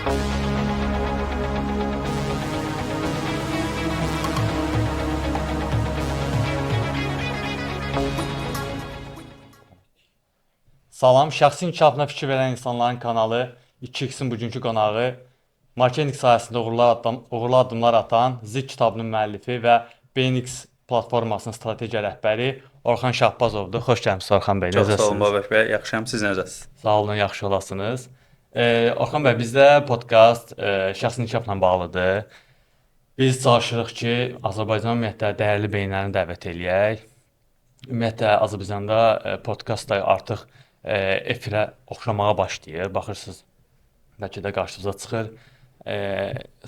Salam, şəxsi inkişafına fikir verən insanların kanalı 2X-in bugünkü qonağı marketinq sahəsində uğurlu addımlar atan Zik kitabının müəllifi və BNX platformasının strategiya rəhbəri Orxan Şahbazovdur. Xoş gəlmisiniz Orxan bəy. Çox sağ olun Necəsiniz? Babək bəy. Yaxşıyam. Siz necəsiniz? Sağ olun, yaxşı olasınız. Orxan bəy, bizdə podkast şəxsi inkişafla bağlıdır. Biz çalışırıq ki, Azərbaycan ümumiyyətlə dəyərli beyinlərini dəvət eləyək. Ümumiyyətlə Azərbaycanda podkast da artıq efirə oxşamağa başlayır. Baxırsınız, bəlkə də qarşınıza çıxır.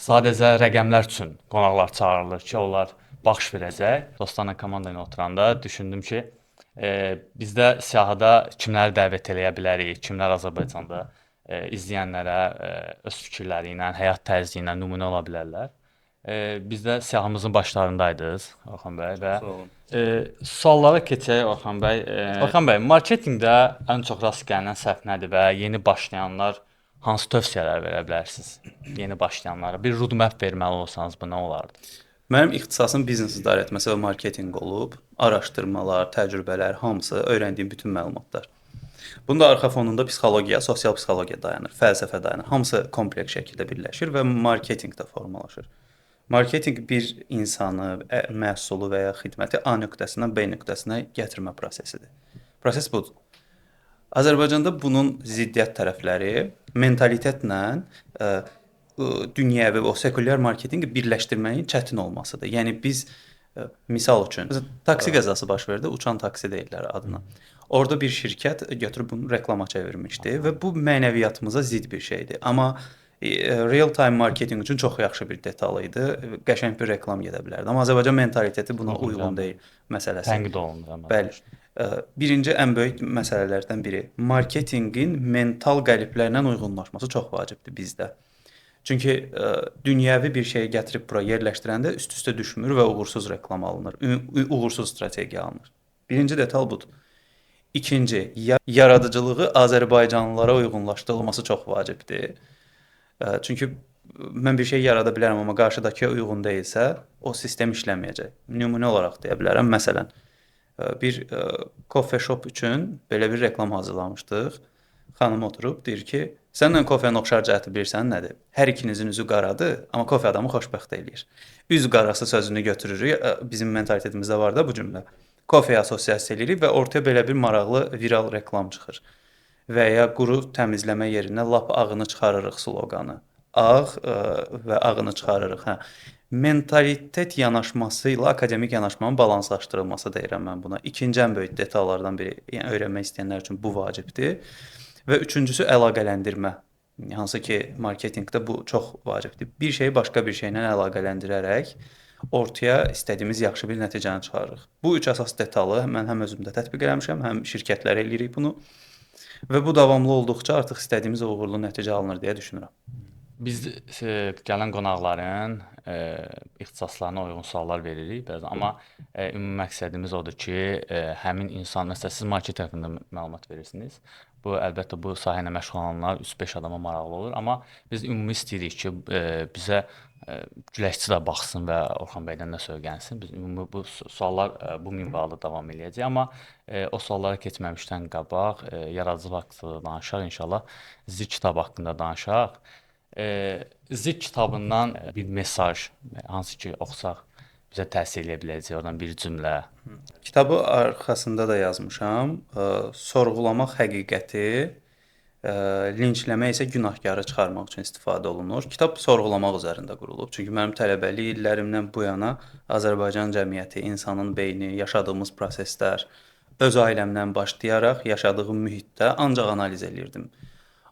Sadəcə rəqəmlər üçün qonaqlar çağırılır ki, onlar baxış verəcək. Dostlarla komanda ilə oturanda düşündüm ki, bizdə siyahıda kimləri dəvət eləyə bilərik, kimlər Azərbaycanda izləyənlərə öz fikirləri ilə, həyat tərzi ilə nümunə ola bilərlər. Biz də siyahımızın başlarındaydınız Orxan bəy və Sağ olun. suallara keçək Orxan bəy. Orxan bəy, marketinqdə ən çox rast gəlinən səhv nədir və yeni başlayanlar hansı tövsiyələr verə bilərsiniz yeni başlayanlara? Bir roadmap verməli olsanız bu nə olardı? Mənim ixtisasım biznes idarə etməsi və marketinq olub. Araşdırmalar, təcrübələr, hamısı öyrəndiyim bütün məlumatlar. Bunda arxa fonunda psixologiya, sosial psixologiya dayanır, fəlsəfə dayanır. Hamısı kompleks şəkildə birləşir və marketinq də formalaşır. Marketinq bir insanı, məhsulu və ya xidməti A nöqtəsindən B nöqtəsinə gətirmə prosesidir. Proses budur. Azərbaycanda bunun ziddiyyət tərəfləri mentalitetlə dünyəvi o sekulyar marketinqi birləşdirməyin çətin olmasıdır. Yəni biz misal üçün taksi qəzası baş verdi, uçan taksi deyirlər adına. Orada bir şirkət götürüb bunu reklama çevirmişdi və bu mənəviyyatımıza zidd bir şeydir. Amma real time marketinq üçün çox yaxşı bir detal idi. Qəşəng bir reklam gedə bilərdi. Amma Azərbaycan mentaliteti buna uyğun deyil məsələsi. Tənqid olunur amma. Bəli. Birinci ən böyük məsələlərdən biri marketinqin mental qəliblərlə uyğunlaşması çox vacibdir bizdə. Çünki dünyəvi bir şeyi gətirib bura yerləşdirəndə üst-üstə düşmür və uğursuz reklam alınır, uğursuz strategiya alınır. Birinci detal budur. İkinci, yaradıcılığı Azərbaycanlılara uyğunlaşdırılması çox vacibdir. Çünki mən bir şey yarada bilərəm, amma qarşıdakıya uyğun deyilsə, o sistem işləməyəcək. Nümunə olaraq deyə bilərəm. Məsələn, bir coffee shop üçün belə bir reklam hazırlamışdıq. Xanım oturub deyir ki, səndən kofenin oxşar cəhəti bilirsən nədir? Hər ikinizin üzü qaradır, amma kofe adamı xoşbəxt eləyir. Üz qarası sözünü götürürük. Bizim mentalitetimizdə var da bu cümlə. Kofeyə assosiasiya edirik və ortaya belə bir maraqlı viral reklam çıxır. Və ya quru təmizləmə yerinə lap ağını çıxarırıq sloqanı. Ağ və ağını çıxarırıq. Hə. Mentalitet yanaşması ilə akademik yanaşmanın balanslaşdırılması deyirəm mən buna. İkinci ən böyük detallardan biri, yəni öyrənmək istəyənlər üçün bu vacibdir. Və üçüncüsü əlaqələndirmə. Hansı ki, marketinqdə bu çox vacibdir. Bir şeyi başqa bir şeylə əlaqələndirərək ortaya istədiyimiz yaxşı bir nəticəni çıxarırıq. Bu üç əsas detalı mən həm özümdə tətbiq eləmişəm, həm şirkətlərə eləyirik bunu. Və bu davamlı olduqca artıq istədiyimiz uğurlu nəticə alınır deyə düşünürəm. Biz gələn qonaqların ixtisaslarına uyğun suallar veririk bəzən, amma ümumi məqsədimiz odur ki, həmin insan, məsələn, siz market tərəfində məlumat verirsiniz. Bu əlbəttə bu sahə ilə məşğul olanlar 3-5 adama maraqlı olur, amma biz ümumi istəyirik ki, bizə güləşçi də baxsın və Orxan bəydən də söylənsin. Biz ümumi bu suallar bu minvalda davam eləyəcək, amma o suallara keçməmişdən qabaq yaradıcılıq haqqında danışaq inşallah. Zik kitabı haqqında danışaq. Zik kitabından bir mesaj, hansı ki oxusaq bizə təsir edə biləcək, oradan bir cümlə. Kitabı arxasında da yazmışam. Sorğulamaq həqiqəti, linçləmək isə günahkarı çıxarmaq üçün istifadə olunur. Kitab sorğulamaq üzərində qurulub. Çünki mənim tələbəlik illərimdən bu yana Azərbaycan cəmiyyəti, insanın beyni, yaşadığımız proseslər, öz ailəmdən başlayaraq yaşadığım mühitdə ancaq analiz eləyirdim.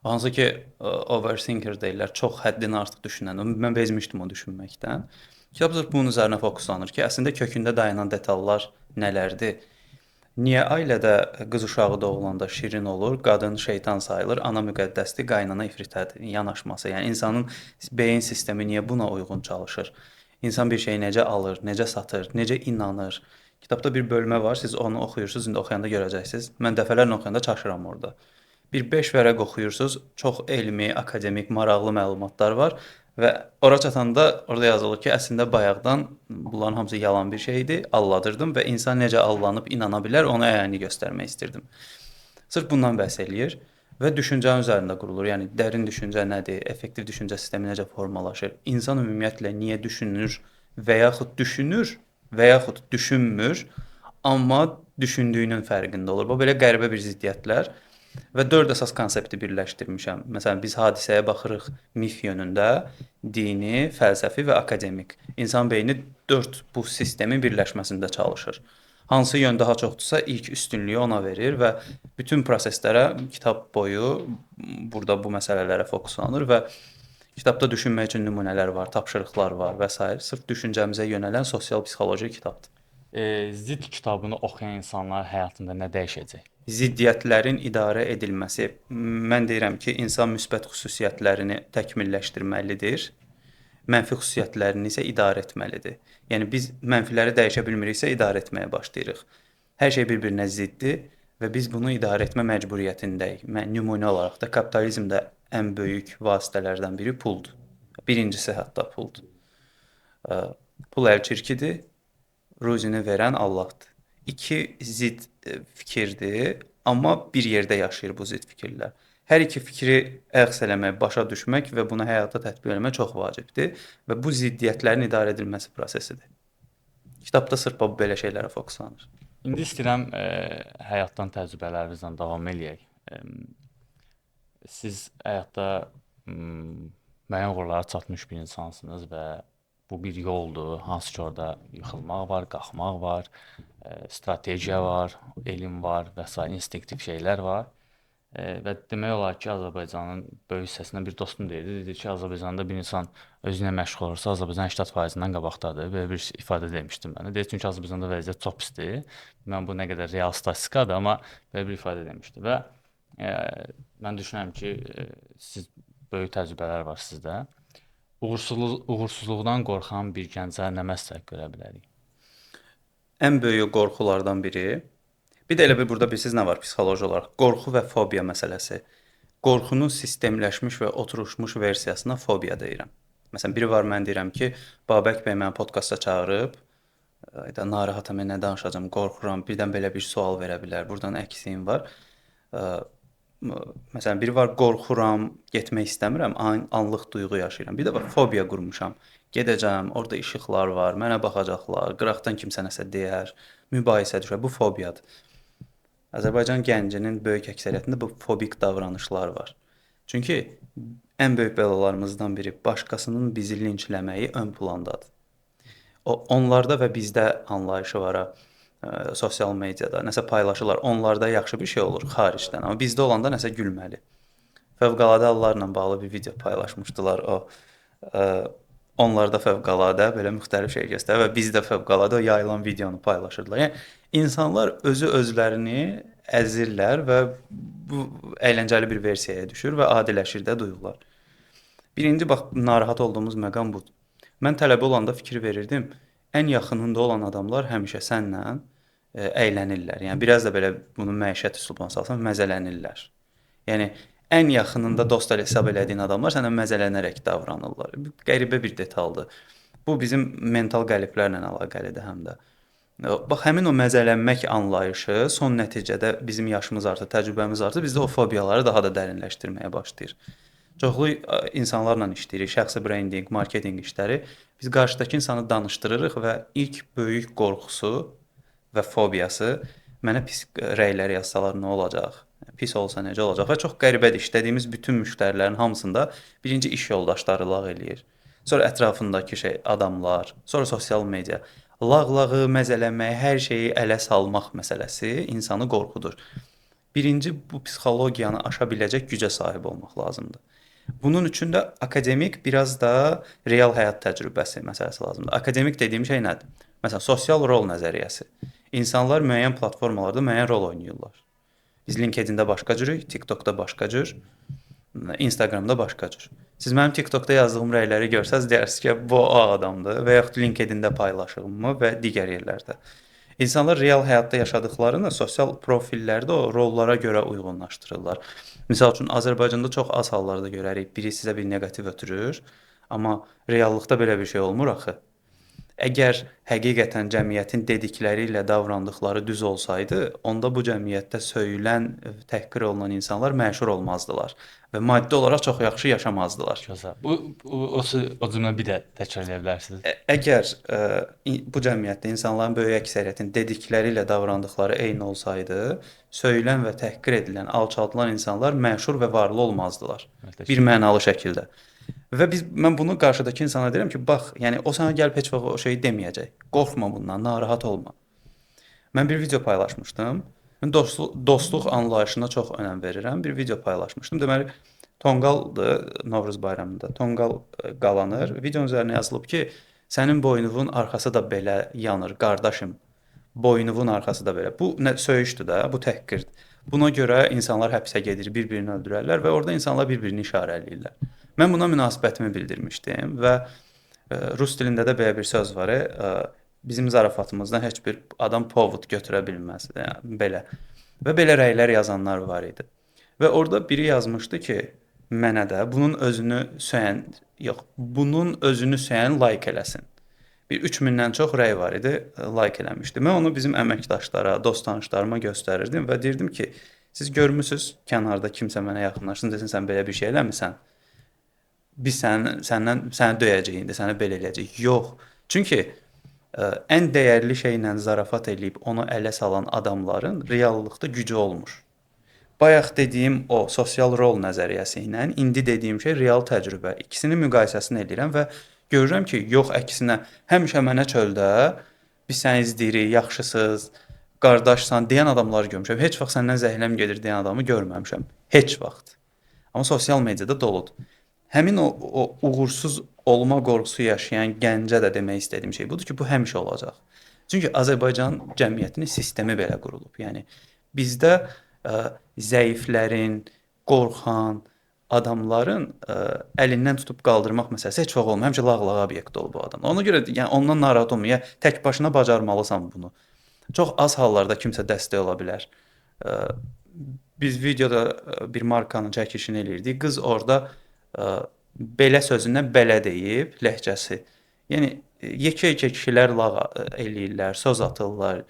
Hansı ki, overthinker deyirlər, çox həddindən artıq düşünən. Mən bezmişdim o düşünməkdən. Kitab bunun üzərinə fokuslanır ki, əslində kökündə dayanan detallar nələrdir? Niyə ailədə qız uşağı doğulanda şirin olur, qadın şeytan sayılır, ana müqəddəsdir, qaynana ifritədir, yanaşması. Yəni insanın beyin sistemi niyə buna uyğun çalışır? İnsan bir şeyi necə alır, necə satır, necə inanır? Kitabda bir bölmə var, siz onu oxuyursunuz, indi oxuyanda görəcəksiniz. Mən dəfələrlə oxuyanda çaşıram orada. Bir 5 vərəq oxuyursunuz, çox elmi, akademik, maraqlı məlumatlar var və ora çatanda orada yazılır ki, əslində bayaqdan bunların hamısı yalan bir şeydir, alladırdım və insan necə allanıb inana bilər, ona əyani göstərmək istirdim. Sırf bundan bəhs eləyir və düşüncənin üzərində qurulur. Yəni dərin düşüncə nədir, effektiv düşüncə sistemi necə formalaşır, insan ümumiyyətlə niyə düşünür və yaxud düşünmür, amma düşündüyünün fərqində olur. Bu belə qəribə bir ziddiyyətlər və 4 əsas konsepti birləşdirmişəm. Məsələn, biz hadisəyə baxırıq mif yönündə, dini, fəlsəfi və akademik. İnsan beyni 4 bu sistemin birləşməsində çalışır. Hansı yön daha çoxdursa ilk üstünlüyü ona verir və bütün proseslərə kitab boyu burada bu məsələlərə fokuslanır və kitabda düşünmək üçün nümunələr var, tapşırıqlar var və s. Sırf düşüncəmizə yönələn sosial psixoloji kitabdır. Zidd kitabını oxuyan insanlar həyatında nə dəyişəcək? Ziddiyyətlərin idarə edilməsi. Mən deyirəm ki, insan müsbət xüsusiyyətlərini təkmilləşdirməlidir, mənfi xüsusiyyətlərini isə idarə etməlidir. Yəni biz mənfiləri dəyişə bilmiriksə idarə etməyə başlayırıq. Hər şey bir-birinə ziddir və biz bunu idarə etmə məcburiyyətindəyik. Nümunə olaraq da kapitalizmdə ən böyük vasitələrdən biri puldur. Birincisi hətta puldur. Pul əl-çirkidir, ruzini verən Allahdır. İki zidd fikirdir, amma bir yerdə yaşayır bu zidd fikirlər. Hər iki fikri əks eləmək, başa düşmək və bunu həyata tətbiq etmək çox vacibdir və bu ziddiyyətlərin idarə edilməsi prosesidir. Kitabda sırf bu belə şeylərə fokuslanır. İndi istəyirəm həyatdan təcrübələrinizlə davam eləyək. Siz həyatda müəyyən uğurlara çatmış bir insansınız və bu bir yoldur. Hansı ki orada yıxılmaq var, qalxmaq var, strategiya var, elm var və s. instinktiv şeylər var. Və demək olar ki, Azərbaycanın böyük hissəsindən bir dostum dedi ki, Azərbaycanda bir insan özü ilə məşğul olursa, Azərbaycan 80%-dən qabaqdadır. Belə bir ifadə demişdim mənə. Deyir çünki Azərbaycanda vəziyyət çox pisdir. Bilməm bu nə qədər real statistikadır, amma belə bir ifadə demişdi və mən düşünürəm ki, siz böyük təcrübələr var sizdə. Uğursuzluqdan qorxan bir gəncə nə məsləhət görə bilərik? Ən böyük qorxulardan biri, bir də elə bir burada bilirsiniz nə var psixoloji olaraq? Qorxu və fobiya məsələsi. Qorxunun sistemləşmiş və oturmuş versiyasına fobiya deyirəm. Məsələn, biri var mən deyirəm ki, Babək bəy məni podkasta çağırıb, narahatam, nə danışacağam, qorxuram, birdən belə bir sual verə bilər, buradan əksiyim var. Məsələn, biri var qorxuram, getmək istəmirəm, anlıq duyğu yaşayıram. Bir də var fobiya qurmuşam. Gedəcəm, orada işıqlar var, mənə baxacaqlar, qıraqdan kimsə nəsə deyər, mübahisə düşər. Bu fobiyadır. Azərbaycan gəncinin böyük əksəriyyətində bu fobik davranışlar var. Çünki ən böyük bəlalarımızdan biri başqasının bizi linçləməyi ön plandadır. Onlarda və bizdə anlayışı var, sosial mediada nəsə paylaşırlar. Onlarda yaxşı bir şey olur xaricdən, amma bizdə olanda nəsə gülməli. Fövqəladə hallarla bağlı bir video paylaşmışdılar. Onlarda fövqəladə belə müxtəlif şey göstərir və bizdə fövqəladə o yayılan videonu paylaşırdılar. Yəni insanlar özlərini əzirlər və bu əyləncəli bir versiyaya düşür və adiləşir də duyğular. Birinci bax narahat olduğumuz məqam budur. Mən tələbə olanda fikir verirdim. Ən yaxınında olan adamlar həmişə sənlə əylənirlər. Yəni biraz da belə bunu məişət üslubuna salsan məzələnirlər. Yəni ən yaxınında dost hesab elədiyin adamlar sənə məzələnərək davranırlar. Qəribə bir detaldır. Bu bizim mental qəliblərlə əlaqəlidir həm də. Bax həmin o məzələnmək anlayışı son nəticədə bizim yaşımız artır, təcrübəmiz artır, bizdə o fobiyaları daha da dərinləşdirməyə başlayır. Çoxlu insanlarla işləyirik, şəxsi brendinq, marketinq işləri. Biz qarşıdakı insanı danışdırırıq və ilk böyük qorxusu və fobiyası mənə pis rəylər yazsalar nə olacaq? Pis olsa necə olacaq? Və çox qəribədir. İşlədiyimiz bütün müştərilərin hamısında birinci iş yoldaşları lağ eləyir. Sonra ətrafındakı adamlar, sonra sosial media. Lağlağı, məzələnmək, hər şeyi ələ salmaq məsələsi insanı qorxudur. Birinci bu psixologiyanı aşa biləcək gücə sahib olmaq lazımdır. Bunun üçün də akademik biraz da real həyat təcrübəsi məsələsi lazımdır. Akademik dediyim şey nədir? Məsələn, sosial rol nəzəriyyəsi. İnsanlar müəyyən platformalarda müəyyən rol oynayırlar. Biz LinkedIn-də başqa cürük, TikTok-da başqa cür, Instagram-da başqa cür. Siz mənim TikTok-da yazdığım rəyləri görsəz, deyirsiniz ki, bu o adamdır və yaxud LinkedIn-də paylaşığımı və digər yerlərdə. İnsanlar real həyatda yaşadıklarını sosial profillərdə o rollara görə uyğunlaşdırırlar. Məsəl üçün Azərbaycanda çox az hallarda görərik, biri sizə bir neqativ ötürür, amma reallıqda belə bir şey olmur axı. Əgər həqiqətən cəmiyyətin dedikləri ilə davrandıqları düz olsaydı, onda bu cəmiyyətdə söyülən, təhqir olunan insanlar məşhur olmazdılar və maddi olaraq çox yaxşı yaşamazdılar. Gözəl. O cümlə bir də təkrarlaya bilərsiniz? Əgər bu cəmiyyətdə insanların böyük əksəriyyətinin dedikləri ilə davrandıqları eyni olsaydı, söyülən və təhqir edilən, alçaldılan insanlar məşhur və varlı olmazdılar. Bir mənalı şəkildə. Və mən bunu qarşıdakı insana deyirəm ki, bax, yəni o sənə gəlib heç vaxt o şeyi deməyəcək. Qorxma bundan, narahat olma. Mən bir video paylaşmışdım. Mən dostluq anlayışına çox önəm verirəm. Bir video paylaşmışdım. Deməli, tonqaldır Novruz bayramında. Tonqal qalanır. Videonun üzərinə yazılıb ki, sənin boynuvun arxası da belə yanır, qardaşım. Boynuvun arxası da belə. Bu nə söyüşdür də, bu təhqirdir. Buna görə insanlar həbsə gedir, bir-birini öldürərlər və orada insanlar bir-birini işarələyirlər. Mən buna münasibətimi bildirmişdim və rus dilində də belə bir söz var. Bizim zarafatımızdan heç bir adam povod götürə bilməz. Yəni belə. Və belə rəylər yazanlar var idi. Və orada biri yazmışdı ki, mənə də bunun özünü söyən like eləsin. Bir 3000-dən çox rəy var idi, like eləmişdi. Mən onu bizim əməkdaşlara, dost tanışlarıma göstərirdim və deyirdim ki, siz görmüsüz kənarda kimsə mənə yaxınlaşsın, desin sən belə bir şey eləmisən. Biz səni döyəcəyik indi, səni belə eləyəcəyik. Yox. Çünki ən dəyərli şeylə zarafat eləyib onu ələ salan adamların reallıqda gücü olmur. Bayaq dediyim o sosial rol nəzəriyyəsi ilə indi dediyim şey real təcrübə. İkisinin müqayisəsini edirəm və görürəm ki, yox, əksinə həmişə mənə çöldə biz səni izləyirik, yaxşısınız, qardaşsan deyən adamları görmüşəm. Heç vaxt səndən zəhləm gedir deyən adamı görməmişəm. Heç vaxt. Amma sosial mediada doludur. Həmin o uğursuz olma qorxusu yaşayan gəncə də demək istədiyim şey budur ki, bu həmişə olacaq. Çünki Azərbaycan cəmiyyətinin sistemi belə qurulub. Yəni bizdə zəiflərin, qorxan adamların əlindən tutub qaldırmaq məsələsi heç vaxt olmur. Həmişə lağlağa obyekt olub bu adam. Ona görə yəni ondan narahat olma. Yəni tək başına bacarmalısan bunu. Çox az hallarda kimsə dəstək ola bilər. Biz videoda bir markanın çəkilişini eləyirdik. Qız orada belə sözündən belə deyib, ləhcəsi. Yəni yekə-yekə kişilər lağ eləyirlər, söz atırlar,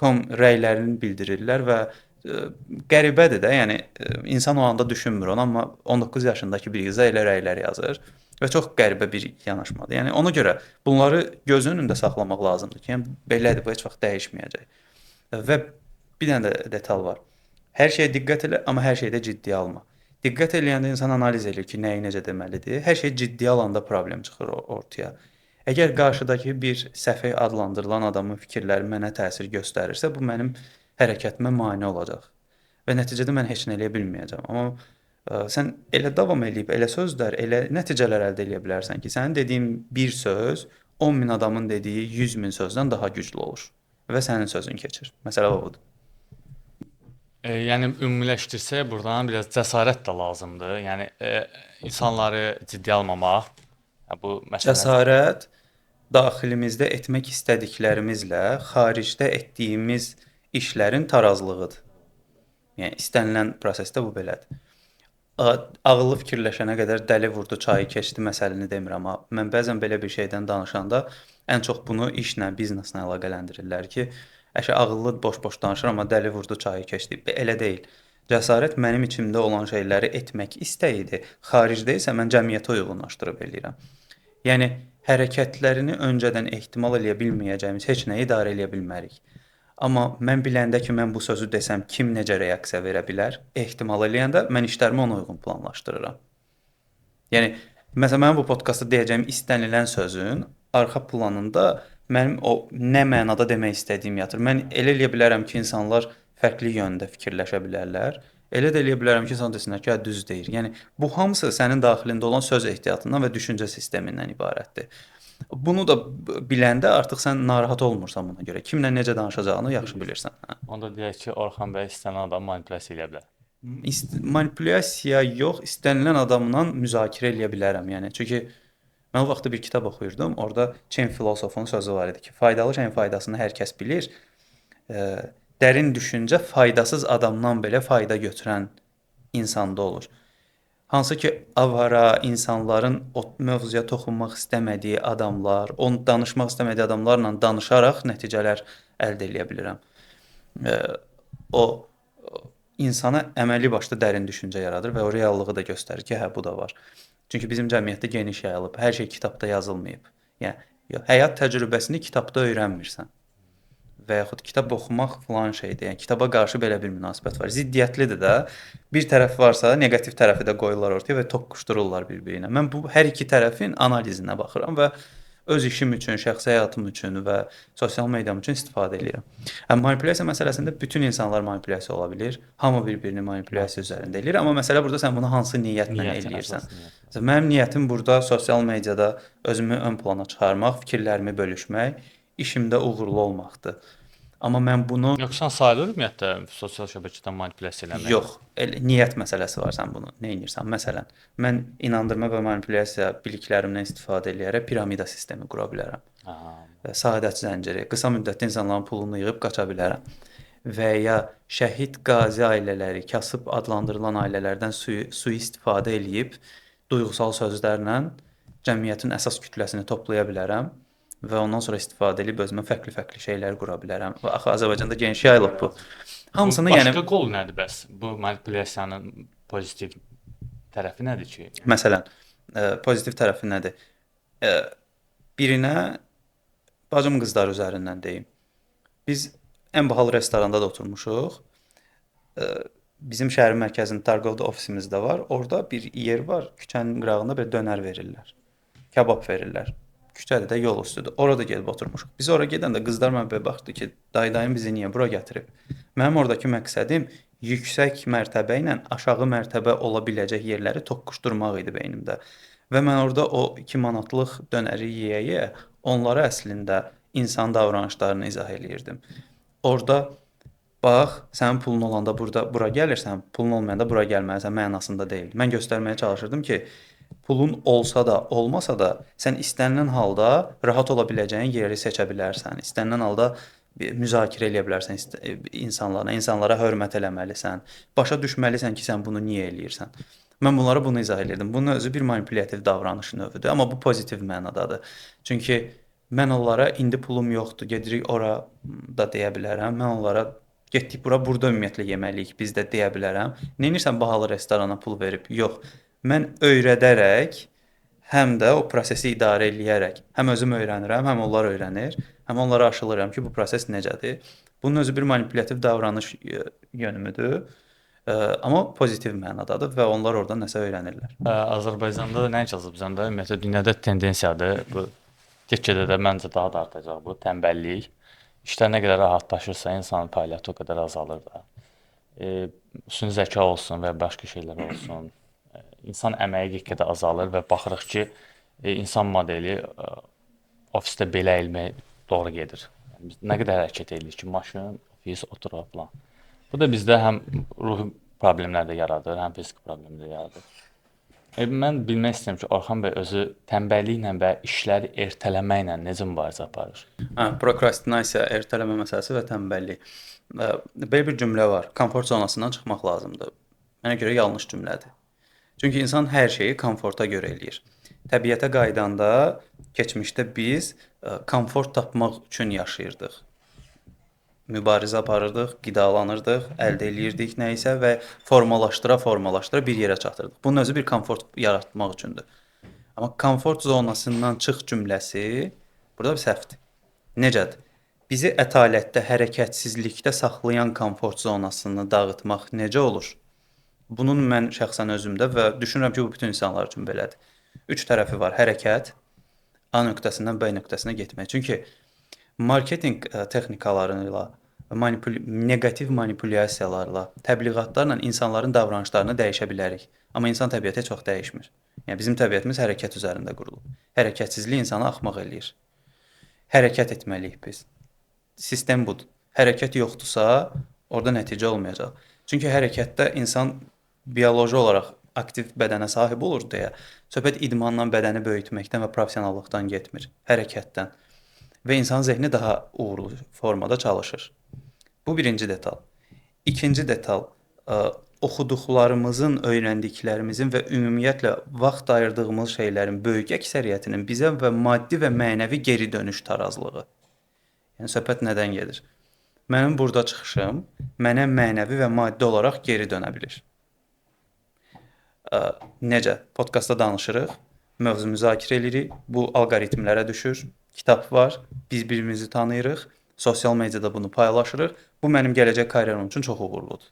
rəylərini bildirirlər və qəribədir də, yəni insan o anda düşünmür onu, amma 19 yaşındakı bir qıza elə rəylər yazır və çox qəribə bir yanaşmadır. Yəni ona görə bunları göz önündə saxlamaq lazımdır ki, yəni belədir, bu heç vaxt dəyişməyəcək. Və bir dənə də detal var. Hər şeyə diqqət elə, amma hər şeyi də ciddiyə alma. Diqqət eləyəndə insan analiz edir ki, nəyi necə deməlidir. Hər şey ciddiyə alanda problem çıxır ortaya. Əgər qarşıdakı bir səfeh adlandırılan adamın fikirləri mənə təsir göstərirsə, bu mənim hərəkətimə mane olacaq və nəticədə mən heç nə eləyə bilməyəcəm. Amma sən elə davam eləyib, elə sözlər, elə nəticələr əldə edə bilərsən ki, sənin dediyin bir söz 10.000 adamın dediyi 100.000 sözdən daha güclü olur və sənin sözün keçir. Məsələ budur. Yəni ümumiləşdirsək, burdan biraz cəsarət də lazımdır. Yəni insanları ciddiyə almamaq, bu məsələ. Cəsarət daxilimizdə etmək istədiklərimizlə xaricdə etdiyimiz işlərin tarazlığıdır. Yəni istənilən prosesdə bu belədir. Ağıllı fikirləşənə qədər dəli vurdu, çayı keçdi məsələni demirəm, amma mən bəzən belə bir şeydən danışanda ən çox bunu işlə, bizneslə əlaqələndirirlər ki, ağıllı boş-boş danışır, amma dəli vurdu, çayı keçdi. Elə deyil. Cəsarət mənim içimdə olan şeyləri etmək istəyidir. Xaricdə isə mən cəmiyyətə uyğunlaşdırıb eləyirəm. Yəni hərəkətlərini öncədən ehtimal eləyə bilməyəcəyimiz heç nəyi idarə eləyə bilmərik. Amma mən biləndə ki, mən bu sözü desəm kim necə reaksiya verə bilər, ehtimal eləyəndə mən işlərimi ona uyğun planlaşdırıram. Yəni məsələn mənim bu podkastda deyəcəyim istənilən sözün arxa planında mənim o nə mənada demək istədiyim yatır. Mən elə eləyə bilərəm ki, insanlar fərqli yöndə fikirləşə bilərlər. Elə də eləyə bilərəm ki, insan desinlər ki, düz deyir. Yəni bu hamısı sənin daxilində olan söz ehtiyatından və düşüncə sistemindən ibarətdir. Bunu da biləndə artıq sən narahat olmursan buna görə. Kimlə necə danışacağını yaxşı bilirsən. Onda deyək ki, Orxan bəy istənilən adamı manipulyasiya edə bilər. Manipulyasiya yox, istənilən adamla müzakirə eləyə bilərəm. Yəni çünki mən o vaxtda bir kitab oxuyurdum. Orada Çin filosofunun sözü var idi ki, faydalı şeyin faydasını hər kəs bilir, dərin düşüncə faydasız adamdan belə fayda götürən insanda olur. Hansı ki, avara insanların o mövzuya toxunmaq istəmədiyi adamlar, onu danışmaq istəmədiyi adamlarla danışaraq nəticələr əldə edə bilirəm. O insana əməlli başlı dərin düşüncə yaradır və o reallığı da göstərir ki, hə bu da var. Çünki bizim cəmiyyətdə geniş yayılıb, hər şey kitabda yazılmayıb. Yəni həyat təcrübəsini kitabda öyrənmirsən və yaxud kitab oxumaq filan şeydir. Yəni kitaba qarşı belə bir münasibət var. Ziddiyyətlidir də. Bir tərəf varsa, neqativ tərəfi də qoyurlar ortaya və toqquşdururlar bir-birinə. Mən bu hər iki tərəfin analizinə baxıram və öz işim üçün, şəxsi həyatım üçün və sosial mediam üçün istifadə edirəm. Manipulyasiya məsələsində bütün insanlar manipulyasiya ola bilir. Hamı bir-birini manipulyasiya üzərində eləyir, amma məsələ burada sən bunu hansı niyyətlə eləyirsən? Məsələn, mənim niyyətim burada sosial mediada özümü ön plana çıxarmaq, fikirlərimi bölüşmək, işimdə uğurlu olmaqdır. Amma mən bunu Yoxsa sayılır ümumiyyətlə sosial şəbəkədən manipulyasiya eləmək? yox, niyyət məsələsi var sən bunu nə edirsən? Məsələn, mən inandırma və manipulyasiya biliklərimdən istifadə edərək piramida sistemi qura bilərəm. Səadət zənciri, qısa müddətdə insanların pulunu yığıb qaça bilərəm. Və ya şəhid qazi ailələri, kasıb adlandırılan ailələrdən sui-istifadə eləyib duyğusal sözlərlə cəmiyyətin əsas kütləsini toplaya bilərəm və ondan sonra istifadə edib özümə fərqli-fərqli şeylər qura bilərəm. Və axı Azərbaycanda geniş yayılıb bu. Hamısını Başqa qol nədir bəs? Bu manipulyasiyanın pozitiv tərəfi nədir ki? Məsələn, pozitiv tərəfi nədir? Birinə bacım qızlar üzərindən deyim. Biz ən bahalı restoranda da oturmuşuq. Bizim şəhərin mərkəzində Targovda ofisimiz də var. Orada bir yer var, küçənin qırağında bir dönər verirlər. Kabab verirlər. Küçədə də yol üstüdür. Orada gedib oturmuşuq. Biz ora gedəndə qızlar mənə belə baxdı ki, dayım bizi niyə bura gətirib? Mənim oradakı məqsədim yüksək mərtəbə ilə aşağı mərtəbə ola biləcək yerləri toqquşdurmaq idi beynimdə. Və mən orada o 2 manatlıq dönəri yeyə onlara əslində insan davranışlarını izah eləyirdim. Orada bax, sənin pulun olanda bura gəlirsən, pulun olmayanda bura gəlməlisən mənasında deyil. Mən göstərməyə çalışırdım ki, pulun olsa da, olmasa da sən istənilən halda rahat ola biləcəyin yeri seçə bilərsən. İstənilən halda müzakirə edə bilərsən insanlarla, insanlara hörmət eləməlisən. Başa düşməlisən ki, sən bunu niyə eləyirsən. Mən bunlara bunu izah edirdim. Bunun özü bir manipulyativ davranış növüdür, amma bu pozitiv mənadadır. Çünki mən onlara indi pulum yoxdur, gedirik ora da deyə bilərəm. Mən onlara getdik bura, burada ümumiyyətlə yeməliyik, biz də deyə bilərəm. Nəyinirsən bahalı restorana pul verib? Yox. Mən öyrədərək, həm də o prosesi idarə eləyərək, həm özüm öyrənirəm, həm onlar öyrənir, həm onlara aşılırım ki, bu proses necədir. Bunun özü bir manipulyativ davranış yönümüdür, amma pozitiv mənadadır və onlar oradan nəsə öyrənirlər. Azərbaycanda da nəinki Azərbaycanda, ümumiyyətlə dünyada tendensiyadır. Bu get-gedə də məncə daha da artacaq bu tənbəllik. İşlər nə qədər rahatlaşırsa, insanın fəaliyyəti o qədər azalır da. Üstün zəka olsun və başqa şeylər olsun. İnsan əməyi get-gedə azalır və baxırıq ki, insan modeli ofisdə belə əyilmək doğru gedir. Yəni, biz nə qədər hərəkət edirik ki, maşın, ofis, oturaq falan. Bu da bizdə həm ruhi problemlər də yaradır, həm fiziki problemlər də yaradır. Mən bilmək istəyirəm ki, Orxan bəy özü tənbəlliklə və işləri ertələməklə necə mübarizə aparır? Prokrastinasiya, ertələmə məsələsi və tənbəllik. Belə bir cümlə var. Komfort zonasından çıxmaq lazımdır. Mənə görə yanlış cümlədir. Çünki insan hər şeyi komforta görə eləyir. Təbiətə qaydanda keçmişdə biz komfort tapmaq üçün yaşayırdıq. Mübarizə aparırdıq, qidalanırdıq, əldə eləyirdik nə isə və formalaşdıra bir yerə çatırdıq. Bunun özü bir komfort yaratmaq üçündür. Amma komfort zonasından çıx cümləsi burada bir səhvdir. Necədir? Bizi ətalətdə, hərəkətsizlikdə saxlayan komfort zonasını dağıtmaq necə olur? Bunun mən şəxsən özümdə və düşünürəm ki, bu bütün insanlar üçün belədir. 3 tərəfi var. Hərəkət, A nöqtəsindən B nöqtəsinə getmək. Çünki marketinq texnikalarıyla, neqativ manipulyasiyalarla, təbliğatlarla insanların davranışlarını dəyişə bilərik. Amma insan təbiəti heç vaxt dəyişmir. Yəni bizim təbiətimiz hərəkət üzərində qurulub. Hərəkətsizlik insanı axmaq eləyir. Hərəkət etməliyik biz. Sistem budur. Hərəkət yoxdursa, orada nəticə olmayacaq. Çünki hərəkətdə insan bioloji olaraq aktiv bədənə sahib olur deyə söhbət idmandan bədəni böyütməkdən və professionallıqdan getmir, hərəkətdən. Və insan zehni daha uğurlu formada çalışır. Bu birinci detal. İkinci detal, oxuduqlarımızın, öyrəndiklərimizin və ümumiyyətlə vaxt ayırdığımız şeylərin böyük əksəriyyətinin bizə və maddi və mənəvi geri dönüş tarazlığı. Yəni söhbət nədən gedir? Mənim burada çıxışım mənə mənəvi və maddi olaraq geri dönə bilər. Necə? Podkastda danışırıq, mövzu müzakirə edirik, bu alqoritmlərə düşür, kitab var, biz bir-birimizi tanıyırıq, sosial mediada bunu paylaşırıq. Bu mənim gələcək karyeram üçün çox uğurludur.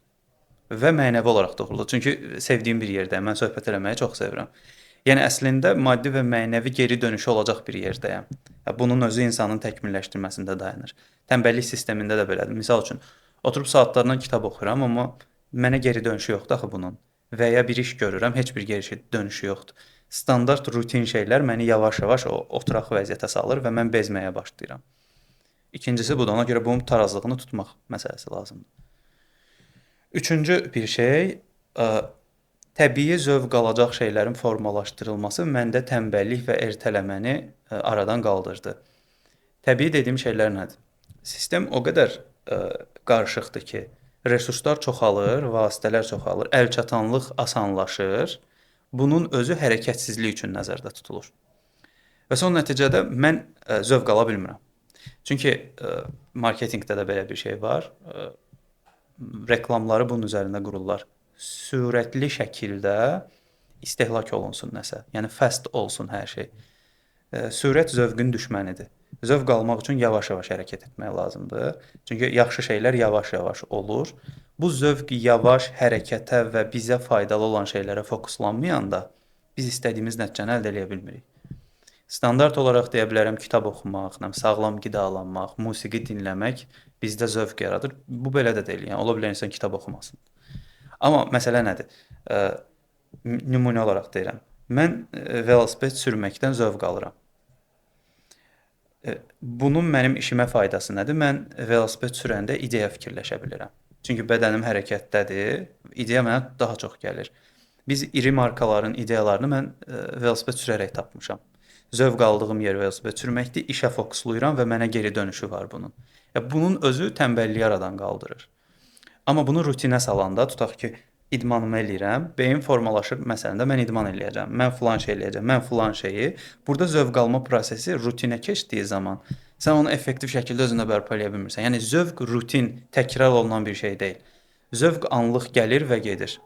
Və mənəvi olaraq da uğurludur. Çünki sevdiyim bir yerdəyəm, mən söhbət eləməyi çox sevirəm. Yəni əslində maddi və mənəvi geri dönüşü olacaq bir yerdəyəm. Bunun özü insanın təkmilləşdirməsində dayanır. Tənbəllik sistemində də belədir. Məsəl üçün oturub saatlarla kitab oxuyuram, amma mənə geri dönüşü yoxdur axı bunun. Və ya bir iş görürəm, heç bir geri dönüşü yoxdur. Standart rutin şeylər məni yavaş-yavaş o oturaq vəziyyətə salır və mən bezməyə başlayıram. İkincisi budur. Ona görə bunun tarazlığını tutmaq məsələsi lazımdır. Üçüncü bir şey, təbii zövq alacaq şeylərin formalaşdırılması məndə tənbəllik və ertələməni aradan qaldırdı. Təbii dediyim şeylər nədir? Sistem o qədər qarışıqdır ki, resurslar çoxalır, vasitələr çoxalır, əlçatanlıq asanlaşır. Bunun özü hərəkətsizlik üçün nəzərdə tutulur. Və son nəticədə mən zövq ala bilmirəm. Çünki marketinqdə də belə bir şey var. Reklamları bunun üzərində qururlar. Sürətli şəkildə istehlak olunsun nəsə. Yəni fast olsun hər şey. Sürət zövqün düşmənidir. Zövq almaq üçün yavaş-yavaş hərəkət etmək lazımdır. Çünki yaxşı şeylər yavaş-yavaş olur. Bu zövq yavaş hərəkətə və bizə faydalı olan şeylərə fokuslanmayanda biz istədiyimiz nəticəni əldə edə bilmirik. Standart olaraq deyə bilərəm, kitab oxumaq, sağlam qidalanmaq, musiqi dinləmək bizdə zövq yaradır. Bu belə də deyil. Yəni ola bilər insan kitab oxumasın. Amma məsələ nədir? Nümunə olaraq deyirəm. Mən velosiped sürməkdən zövq alıram. Bunun mənim işimə faydası nədir? Mən velosiped sürəndə ideya fikirləşə bilirəm. Çünki bədənim hərəkətdədir, ideya mənə daha çox gəlir. Biz iri markaların ideyalarını mən velosiped sürərək tapmışam. Zövq aldığım yer velosiped sürməkdir, işə fokusluyuram və mənə geri dönüşü var bunun. Bunun özü tənbəlliyi aradan qaldırır. Amma bunu rutinə salanda, tutaq ki, idmanımı eləyirəm, beyin formalaşır, məsələn də mən idman eləyəcəm, mən filan şey eləyəcəm, mən filan şeyi. Burada zövq alma prosesi rutinə keçdiyi zaman sən onu effektiv şəkildə özündə bərpa eləyə bilmirsən. Yəni zövq rutin, təkrar olunan bir şey deyil. Zövq anlıq gəlir və gedir.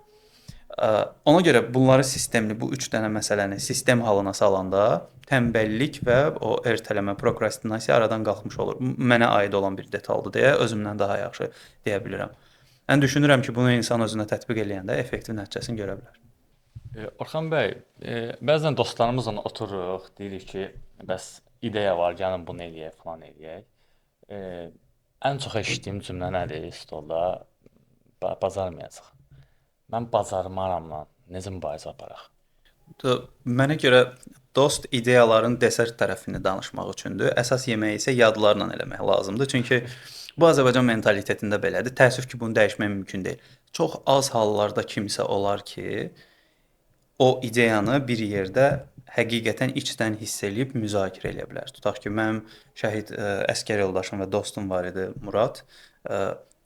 Ona görə bunları sistemli, bu 3 dənə məsələni sistem halına salanda tənbəllik və o ertələmə, prokrastinasiya aradan qalxmış olur. Mənə aid olan bir detaldır deyə özümdən daha yaxşı deyə bilirəm. Mən düşünürəm ki, bunu insan özünə tətbiq eləyəndə effektiv nəticəsini görə bilər. Orxan bəy, bəzən dostlarımızla otururuq, deyirik ki, bəs ideya var, gəlin bunu eləyək, falan eləyək. Ən çox eşitdiyim cümlə nədir stolda? Bacarmayacaq. Mən bacarmaramla necə mübarizə aparaq? Mənə görə dost ideyaların desert tərəfini danışmaq üçündür. Əsas yeməyi isə yadlarla eləmək lazımdır. Çünki bu Azərbaycan mentalitetində belədir. Təəssüf ki, bunu dəyişmək mümkün deyil. Çox az hallarda kimsə olar ki, o ideyanı bir yerdə həqiqətən içdən hiss eləyib müzakirə eləyə bilər. Tutaq ki, mənim şəhid əsgər yoldaşım və dostum var idi, Murad.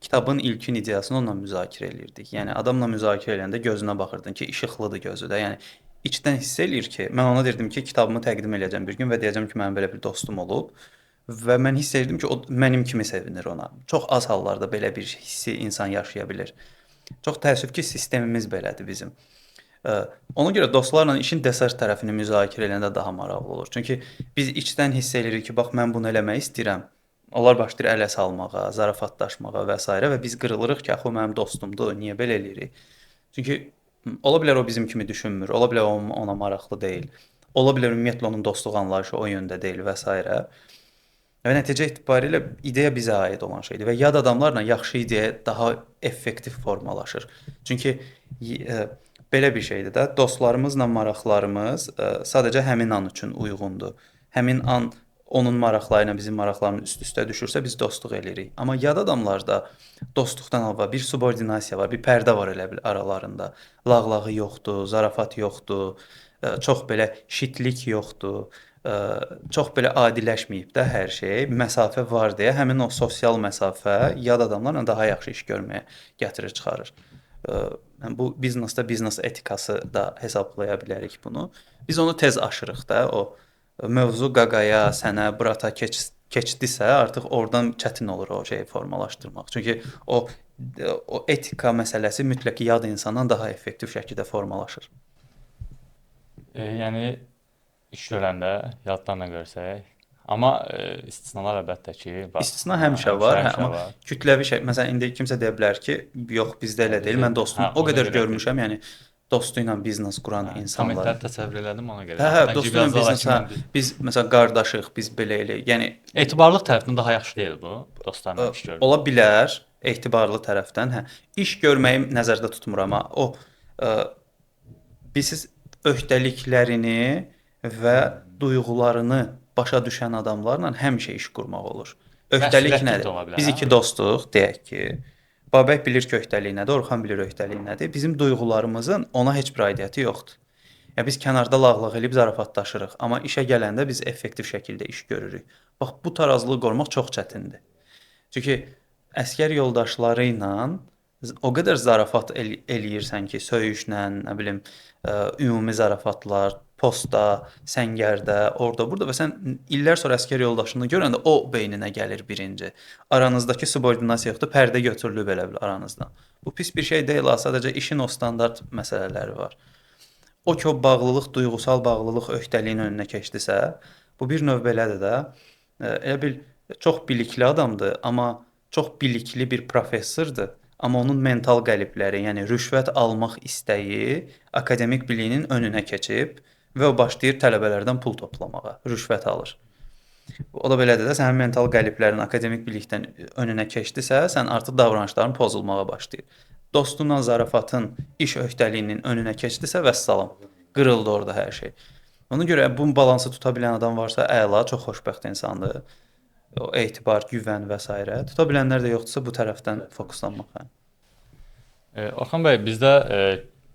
Kitabın ilkin ideyasını onunla müzakirə eləyirdik. Yəni adamla müzakirə eləyəndə gözünə baxırdın ki, işıqlıdır gözü də. Yəni içdən hiss eləyir ki, mən ona dedim ki, kitabımı təqdim eləyəcəm bir gün və deyəcəm ki, mənim belə bir dostum olub və mən hiss edirdim ki, o mənim kimi sevinir ona. Çox az hallarda belə bir hissi insan yaşaya bilir. Çox təəssüf ki, sistemimiz belədir bizim. Ona görə dostlarla işin desert tərəfini müzakirə eləyəndə daha maraqlı olur. Çünki biz içdən hiss eləyirik ki, bax mən bunu eləmək istəyirəm. Onlar başlayır ələ salmağa, zarafatlaşmağa və s. və biz qırılırıq ki, axı o mənim dostumdur, niyə belə eləyirik? Çünki ola bilər o bizim kimi düşünmür, ola bilər ona maraqlı deyil. Ola bilər ümumiyyətlə onun dostluq anlayışı o yöndə deyil və s. Və nəticə etibarilə ideya bizə aid olan şeydir və yad adamlarla yaxşı ideya daha effektiv formalaşır. Çünki belə bir şeydir də, dostlarımızla maraqlarımız sadəcə həmin an üçün uyğundur. Həmin an onun maraqları ilə bizim maraqlarımız üst-üstə düşürsə biz dostluq eləyirik. Amma yad adamlarda dostluqdan əlavə bir subordinasiya var, bir pərdə var elə bil aralarında. Lağlağı yoxdur, zarafat yoxdur, çox belə şitlik yoxdur. çox belə adiləşməyib də hər şey. Məsafə var deyə həmin o sosial məsafə yad adamlarla daha yaxşı iş görməyə gətirir, çıxarır. Yəni bu biznesdə biznes etikası da hesablaya bilərik bunu. Biz onu tez aşırıq da, o mövzu qaqaya, sənə, brata keçdisə, artıq oradan çətin olur o şeyi formalaşdırmaq. Çünki o etika məsələsi mütləq yad insandan daha effektiv şəkildə formalaşır. Yəni iş görəndə yaddan da görsək. Amma istisnalar əlbəttə ki, var. İstisna həmişə var, həmişə amma var. kütləvi şey, məsələn indi kimsə deyə bilər ki, yox bizdə elə deyil. Mən dostum o ona qədər görə görmüşəm, yəni dostu ilə biznes quran insanlar. kommentləri təsəvvür elədim ona görə. Hə, Sanki dostu ilə biraz daha biznes, hə, kimdən biz məsələn qardaşıq, biz belə elə. Yəni etibarlıq tərəfindən daha yaxşı deyil bu, dostlarla iş görmək. ola bilər etibarlı tərəfdən, hə. İş görməyi nəzərdə tutmuram, amma o biz öhdəliklərini və duyğularını başa düşən adamlarla həmişə iş qurmaq olur. Öhdəlik Məsuliyyətli də nədir? ola bilər, Biz hə? iki dostuq, deyək ki, Babək bilir ki, öhdəlik nədir, Orxan bilir öhdəlik nədir. Bizim duyğularımızın ona heç bir aidiyyəti yoxdur. Ya biz kənarda lağlaq eləyib zarafatlaşırıq, amma işə gələndə biz effektiv şəkildə iş görürük. Bax bu tarazlığı qorumaq çox çətindir. Çünki əsgər yoldaşları ilə o qədər zarafat eləyirsən ki, söyüşlə, nə bilim, ümumi zarafatlar, postda, səngərdə, orada, burada və sən illər sonra əsgər yoldaşını görəndə o beyninə gəlir birinci. Aranızdakı subordinasiya yoxdur, pərdə götürülüb elə bil aranızdan. Bu pis bir şey deyil, sadəcə işin o standart məsələləri var. O ki, o bağlılıq, duyğusal bağlılıq öhdəliyin önünə keçdisə, bu bir növ belədir də. Elə bil çox bilikli adamdır, amma çox bilikli bir professordur. Amma onun mental qəlibləri, yəni rüşvət almaq istəyi akademik biliyinin önünə keçib və o başlayır tələbələrdən pul toplamağa, rüşvət alır. O da belədir də, sənin mental qəliblərin akademik bilikdən önünə keçdisə, sən artıq davranışların pozulmağa başlayır. Dostunla zarafatın, iş öhdəliyinin önünə keçdisə, vəssalam, qırıldı orada hər şey. Ona görə bu balansı tuta bilən adam varsa, əla, çox xoşbəxt insandır. O etibar, güvən və s. Tuta bilənlər də yoxdursa, bu tərəfdən fokuslanmaq. Orxan bəy, bizdə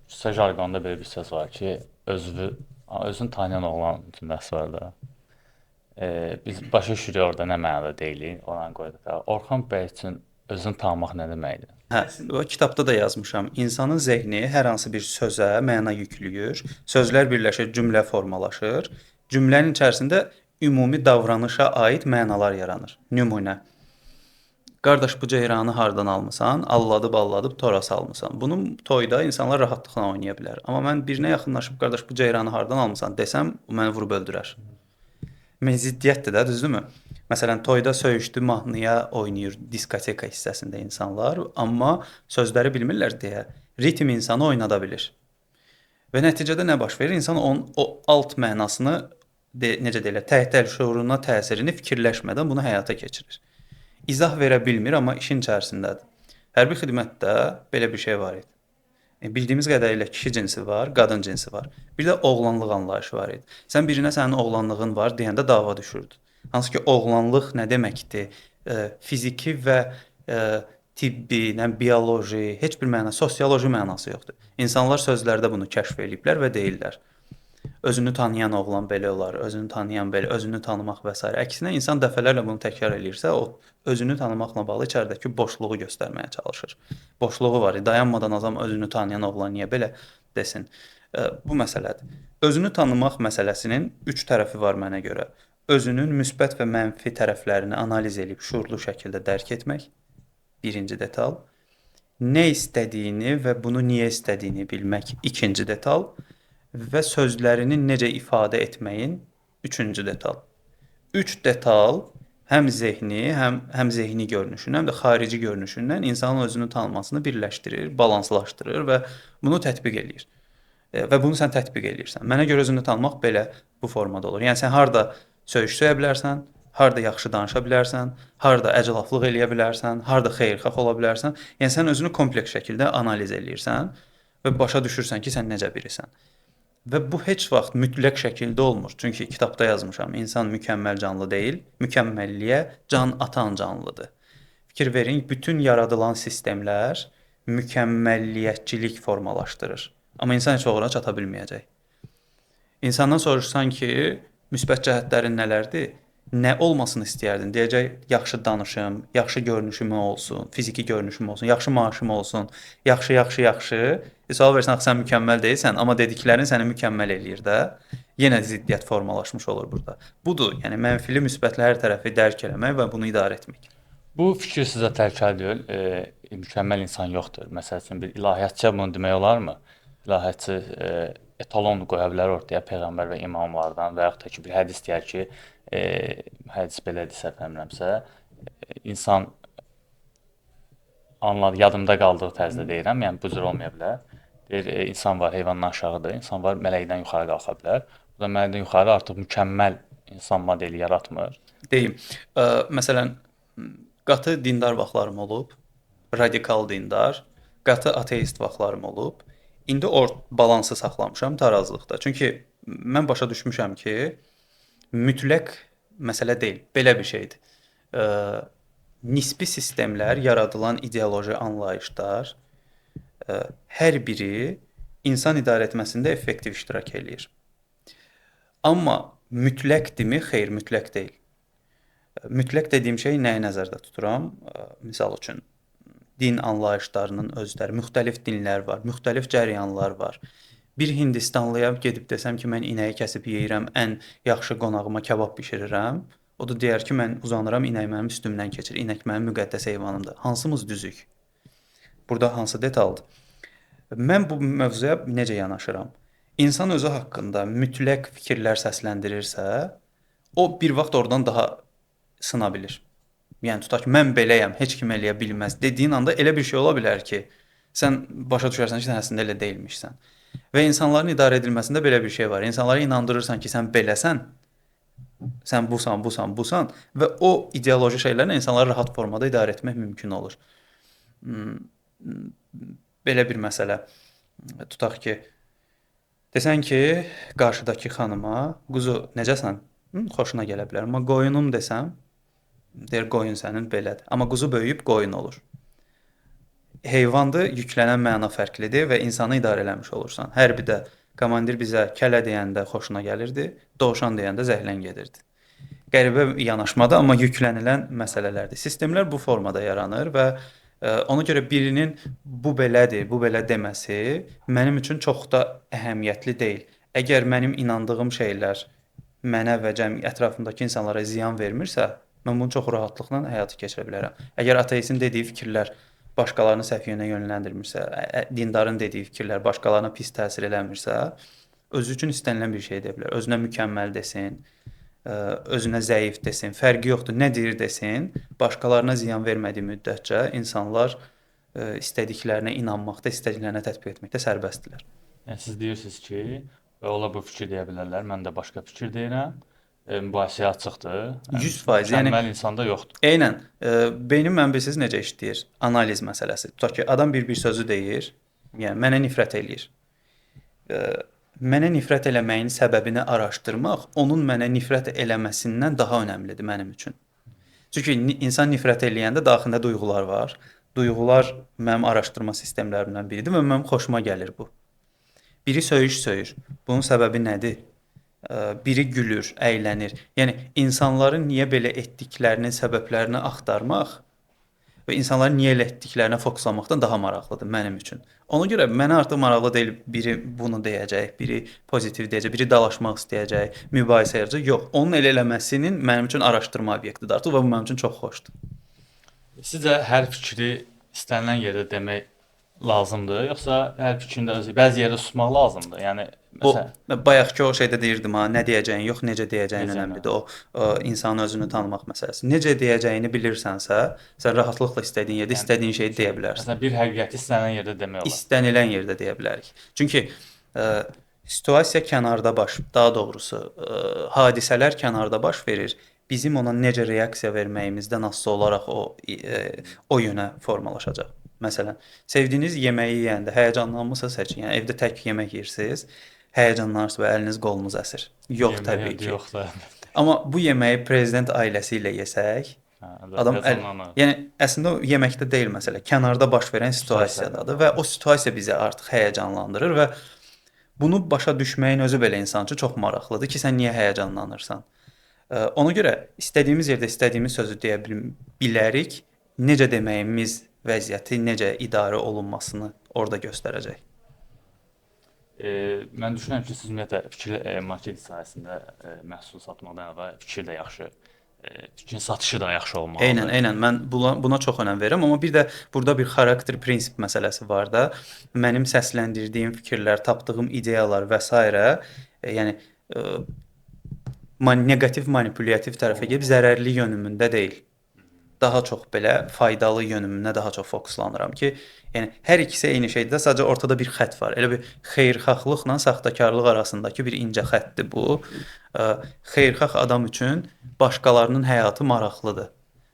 küçə jargonunda belə bir söz var ki, özünü tanıyan oğlan cümləsi var da. Biz başa düşürük orada nə mənada deyilik, oranı qoyduq. Orxan bəy üçün özünü tanımaq nə deməkdir? Hə, o kitabda da yazmışam. İnsanın zehni hər hansı bir sözə məna yükləyir. Sözlər birləşir, cümlə formalaşır. Cümlənin içərisində ümumi davranışa aid mənalar yaranır. Nümunə. Qardaş bu ceyranı hardan almısan? Alladıb tora salmısan. Bunu toyda insanlar rahatlıqla oynaya bilər. Amma mən birinə yaxınlaşıb qardaş bu ceyranı hardan almısan desəm, o məni vurub öldürər. Ziddiyyətdir də, düzdürmü? Məsələn, toyda söyüşdü mahnıya oynayır diskoteka hissəsində insanlar, amma sözləri bilmirlər deyə ritm insanı oynada bilir. Və nəticədə nə baş verir? İnsan o alt mənasını necə deyirlər, təhtil şuuruna təsirini fikirləşmədən bunu həyata keçirir. İzah verə bilmir, amma işin içərisindədir. Hərbi xidmətdə belə bir şey var idi. Bildiyimiz qədərilə kişi cinsi var, qadın cinsi var. Bir də oğlanlıq anlayışı var idi. Sən birinə sənin oğlanlığın var deyəndə dava düşürdü. Hansı ki, oğlanlıq nə deməkdir? Fiziki və tibbi, bioloji, heç bir məna, sosioloji mənası yoxdur. İnsanlar sözlərdə bunu kəşf ediblər və deyirlər. Özünü tanıyan oğlan belə olar, özünü tanıyan belə, özünü tanımaq və s. Əksinə insan dəfələrlə bunu təkrar eləyirsə, o özünü tanımaqla bağlı içəridəki boşluğu göstərməyə çalışır. Boşluğu var. Dayanmadan adam özünü tanıyan oğlan niyə belə desin? Bu məsələdir. Özünü tanımaq məsələsinin 3 tərəfi var mənə görə. Özünün müsbət və mənfi tərəflərini analiz edib şuurlu şəkildə dərk etmək. Birinci detal. Nə istədiyini və bunu niyə istədiyini bilmək. İkinci detal. Və sözlərini necə ifadə etməyin 3-cü detal. 3 detal həm zehni, həm zehni görünüşündən, həm də xarici görünüşündən insanın özünü tanımasını birləşdirir, balanslaşdırır və bunu tətbiq eləyir. Və bunu sən tətbiq eləyirsən. Mənə görə özünü tanımaq belə bu formada olur. Yəni sən harda söyüş söyə bilərsən, harda yaxşı danışa bilərsən, harda əclaflıq eləyə bilərsən, harda xeyirxah ola bilərsən. Yəni sən özünü kompleks şəkildə analiz eləyirsən və başa düşürsən ki, sən necə birisən. Və bu heç vaxt mütləq şəkildə olmur. Çünki kitabda yazmışam, insan mükəmməl canlı deyil, mükəmməlliyə can atan canlıdır. Fikir verin, bütün yaradılan sistemlər mükəmməlliyətçilik formalaşdırır. Amma insan heç vaxt ora çata bilməyəcək. İnsandan soruşsan ki, Müsbət cəhətlərin nələrdir? Nə olmasını istəyərdin? Deyəcək, yaxşı danışım, yaxşı görünüşüm olsun, fiziki görünüşüm olsun, yaxşı maaşım olsun, yaxşı, yaxşı, yaxşı. Sual versən, axı sən mükəmməl deyilsən, amma dediklərin səni mükəmməl eləyir də. Yenə ziddiyyət formalaşmış olur burada. Budur, yəni mənfili, müsbətli hər tərəfi dərk eləmək və bunu idarə etmək. Bu fikir sizə təhlükəli deyil. Mükəmməl insan yoxdur. Məsəl üçün bir ilahiyyatçı bunu demək olarmı? İlahiyyatçı etalon qoya bilər ortaya peyğəmbər və imamlardan və yaxud da ki bir hədis deyər ki, hədis belədir səhv eləmirəmsə, insan anladı, yadımda qaldığı tərzdə deyirəm. Yəni bu cür olmaya bilər. Deyir, insan var heyvandan aşağıdır, insan var mələkdən yuxarı qalxa bilər. Bu da mələkdən yuxarı artıq mükəmməl insan modeli yaratmır. Deyim, məsələn, qatı dindar vaxtlarım olub, radikal dindar, qatı ateist vaxtlarım olub. İndi balansı saxlamışam tarazlıqda. Çünki mən başa düşmüşəm ki, mütləq məsələ deyil, belə bir şeydir. Nisbi sistemlər, yaradılan ideoloji anlayışlar hər biri insan idarə etməsində effektiv iştirak eləyir. Amma mütləqdirmi? Xeyr, mütləq deyil. Mütləq dediyim şey nəyi nəzərdə tuturam? Misal üçün, din anlayışlarının özləri, müxtəlif dinlər var, müxtəlif cərəyanlar var. Bir Hindistanlıya gedib desəm ki, mən inəyi kəsib yeyirəm, ən yaxşı qonağıma kabab bişirirəm, o da deyər ki, mən uzanıram, inək mənim üstümdən keçir, inək mənim müqəddəs heyvanımdır. Hansımız düzük? Burada hansı detaldır? Mən bu mövzuya necə yanaşıram? İnsan özü haqqında mütləq fikirlər səsləndirirsə, o bir vaxt oradan daha sına bilir. Yəni tutaq ki, mən beləyəm, heç kim eləyə bilməz dediyin anda elə bir şey ola bilər ki, sən başa düşərsən ki, sən əslində elə deyilmişsən. Və insanların idarə edilməsində belə bir şey var. İnsanlara inandırırsan ki, sən beləsən, sən busan, busan, busan və o ideoloji şeylərlə insanları rahat formada idarə etmək mümkün olur. Belə bir məsələ. Tutaq ki, desən ki, qarşıdakı xanıma, quzu, necəsən? Xoşuna gələ bilər. Amma qoyunum desəm, deyir qoyun sənin belədir. Amma quzu böyüyüb qoyun olur. Heyvandır, yüklənən məna fərqlidir və insanı idarə eləmiş olursan. Hərbidə komandir bizə kələ deyəndə xoşuna gəlirdi, dovşan deyəndə zəhlən gedirdi. Qəribə yanaşmadır, amma yüklənilən məsələlərdir. Sistemlər bu formada yaranır və ona görə birinin bu belədir, bu belə deməsi mənim üçün çox da əhəmiyyətli deyil. Əgər mənim inandığım şeylər mənə və ətrafımdakı insanlara ziyan vermirsə, mən bunu çox rahatlıqla həyata keçirə bilərəm. Əgər ateistin dediyi fikirlər başqalarını səhv yönə yönləndirmirsə, dindarın dediyi fikirlər başqalarına pis təsir eləmirsə, özü üçün istənilən bir şey deyə bilər. Özünə mükəmməl desin, özünə zəif desin, fərqi yoxdur, nə deyir desin, başqalarına ziyan vermədiyi müddətcə insanlar istədiklərinə inanmaqda, istədiklərinə tətbiq etməkdə sərbəstdirlər. Yəni siz deyirsiniz ki, və ola bu fikir deyə bilərlər, mən də başqa fikir deyirəm. Mübahisəyə açıqdır. 100%, yəni mükəmməl insanda yoxdur. Eynən. Beynim mən bilirsiz necə işləyir? Analiz məsələsi. Tutaq ki, adam bir sözü deyir, yəni mənə nifrət eləyir. Mənə nifrət eləməyin səbəbini araşdırmaq onun mənə nifrət eləməsindən daha önəmlidir mənim üçün. Çünki insan nifrət eləyəndə daxilində duyğular var. Duyğular mənim araşdırma sistemlərimdən biridir və mənim xoşuma gəlir bu. Biri söyür. Bunun səbəbi nədir? Biri gülür, əylənir. Yəni insanların niyə belə etdiklərinin səbəblərini axtarmaq və insanların niyə elə etdiklərinə fokuslamaqdan daha maraqlıdır mənim üçün. Ona görə mənə artıq maraqlı deyil biri bunu deyəcək, biri pozitiv deyəcək, biri dalaşmaq istəyəcək, mübahisə edəcək. Yox, onun elə eləməsinin mənim üçün araşdırma obyektidir artıq və bu mənim üçün çox xoşdur. Sizcə hər fikri istənilən yerdə demək lazımdır, yoxsa hər fikrində özü bəzi yerdə susmaq lazımdır? Yəni məsələn, bayaqki o şeydə deyirdim ha, nə deyəcəyin yox, necə deyəcəyin önəmlidir. O insanın özünü tanımaq məsələsi. Necə deyəcəyini bilirsənsə, sən rahatlıqla istədiyin yerdə istədiyin şeyi deyə bilərsən. Məsələn, bir həqiqəti istənilən yerdə demək olar. İstənilən yerdə deyə bilərik. Çünki situasiya kənarda daha doğrusu hadisələr kənarda baş verir. Bizim ona necə reaksiya verməyimizdən asılı olaraq o yönə formalaşacaq. Məsələn, sevdiyiniz yeməyi yeyəndə həyəcanlanmısınız heç? Yəni evdə tək yemək yeyirsiniz, həyəcanlanırsınız və əliniz qolunuz əsir. Yox, təbii ki. Yox da. Amma bu yeməyi prezident ailəsi ilə yesək, adam yəni əslində o yeməkdə deyil məsələ, kənarda baş verən situasiyadadır və o situasiya bizi artıq həyəcanlandırır və Bunu başa düşməyin özü belə insan üçün çox maraqlıdır ki, sən niyə həyəcanlanırsan? Ona görə istədiyimiz yerdə istədiyimiz sözü deyə bilərik. Necə deməyimiz vəziyyəti necə idarə olunmasını orada göstərəcək. Mən düşünürəm ki, siz ümumiyyətlə marketinq sahəsində məhsul satmaqdan əlavə fikir də yaxşı, fikrin satışı da yaxşı olmalıdır. Eynən. Mən buna çox önəm verirəm, amma bir də burada bir xarakter prinsip məsələsi var da. Mənim səsləndirdiyim fikirlər, tapdığım ideyalar və s. Yəni neqativ, manipulyativ tərəfə gedib zərərli yönümündə deyil. Daha çox belə faydalı yönümünə daha çox fokuslanıram ki, yəni hər ikisi eyni şeydir, sadəcə ortada bir xətt var. Elə bir xeyirxahlıqla saxtakarlıq arasındakı bir incə xəttdir bu. Xeyirxah adam üçün başqalarının həyatı maraqlıdır.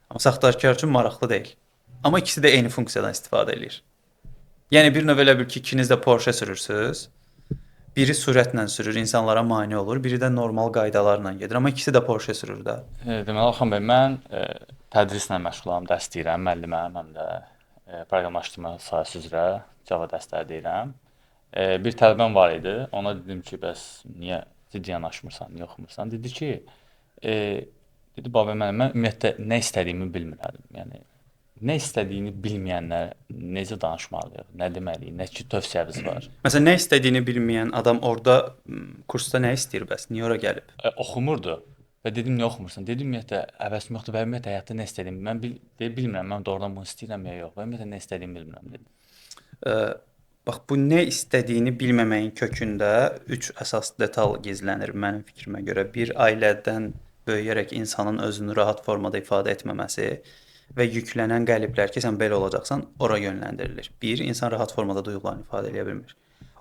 Amma saxtakar üçün maraqlı deyil. Amma ikisi də eyni funksiyadan istifadə edir. Yəni bir növ elə bil ki, ikiniz də Porsche sürürsüz. Biri sürətlə sürür, insanlara mane olur, biri də normal qaydalarla gedir, amma ikisi də Porsche sürür də. Deməli Orxan bəy, mən tədrislə məşğulam, dərs deyirəm, müəlliməm, həm də proqramlaşdırma sahəsi üzrə Java dərsləri deyirəm. Bir tələbəm var idi. Ona dedim ki, bəs niyə ciddi yanaşmırsan, niyə oxumursan? Dedi ki, dedi baba mən ümumiyyətlə nə istədiyimi bilmirəm. Yəni nə istədiyini bilməyənlər necə danışmalıyıq, nə deməliyik, nə ki tövsiyəniz var? Məsələn, nə istədiyini bilməyən adam orada kursda nə istəyir bəs? Niyə ora gəlib? Oxumurdu. Və dedim niyə oxumursan? Dedim ümumiyyətlə həvəsim yoxdur və ümumiyyətlə həyatda nə istədiyimi mən bilmirəm. Mən doğrudan bunu istəyirəm ya yox. Və ümumiyyətlə nə istədiyimi bilmirəm dedim. Bax bu nə istədiyini bilməməyin kökündə 3 əsas detal gizlənir mənim fikrimə görə. Bir, ailədən böyüyərək insanın özünü rahat formada ifadə etməməsi və yüklənən qəliblər ki, sən belə olacaqsan, ora yönləndirilir. Bir, insan rahat formada duyğularını ifadə edə bilmir.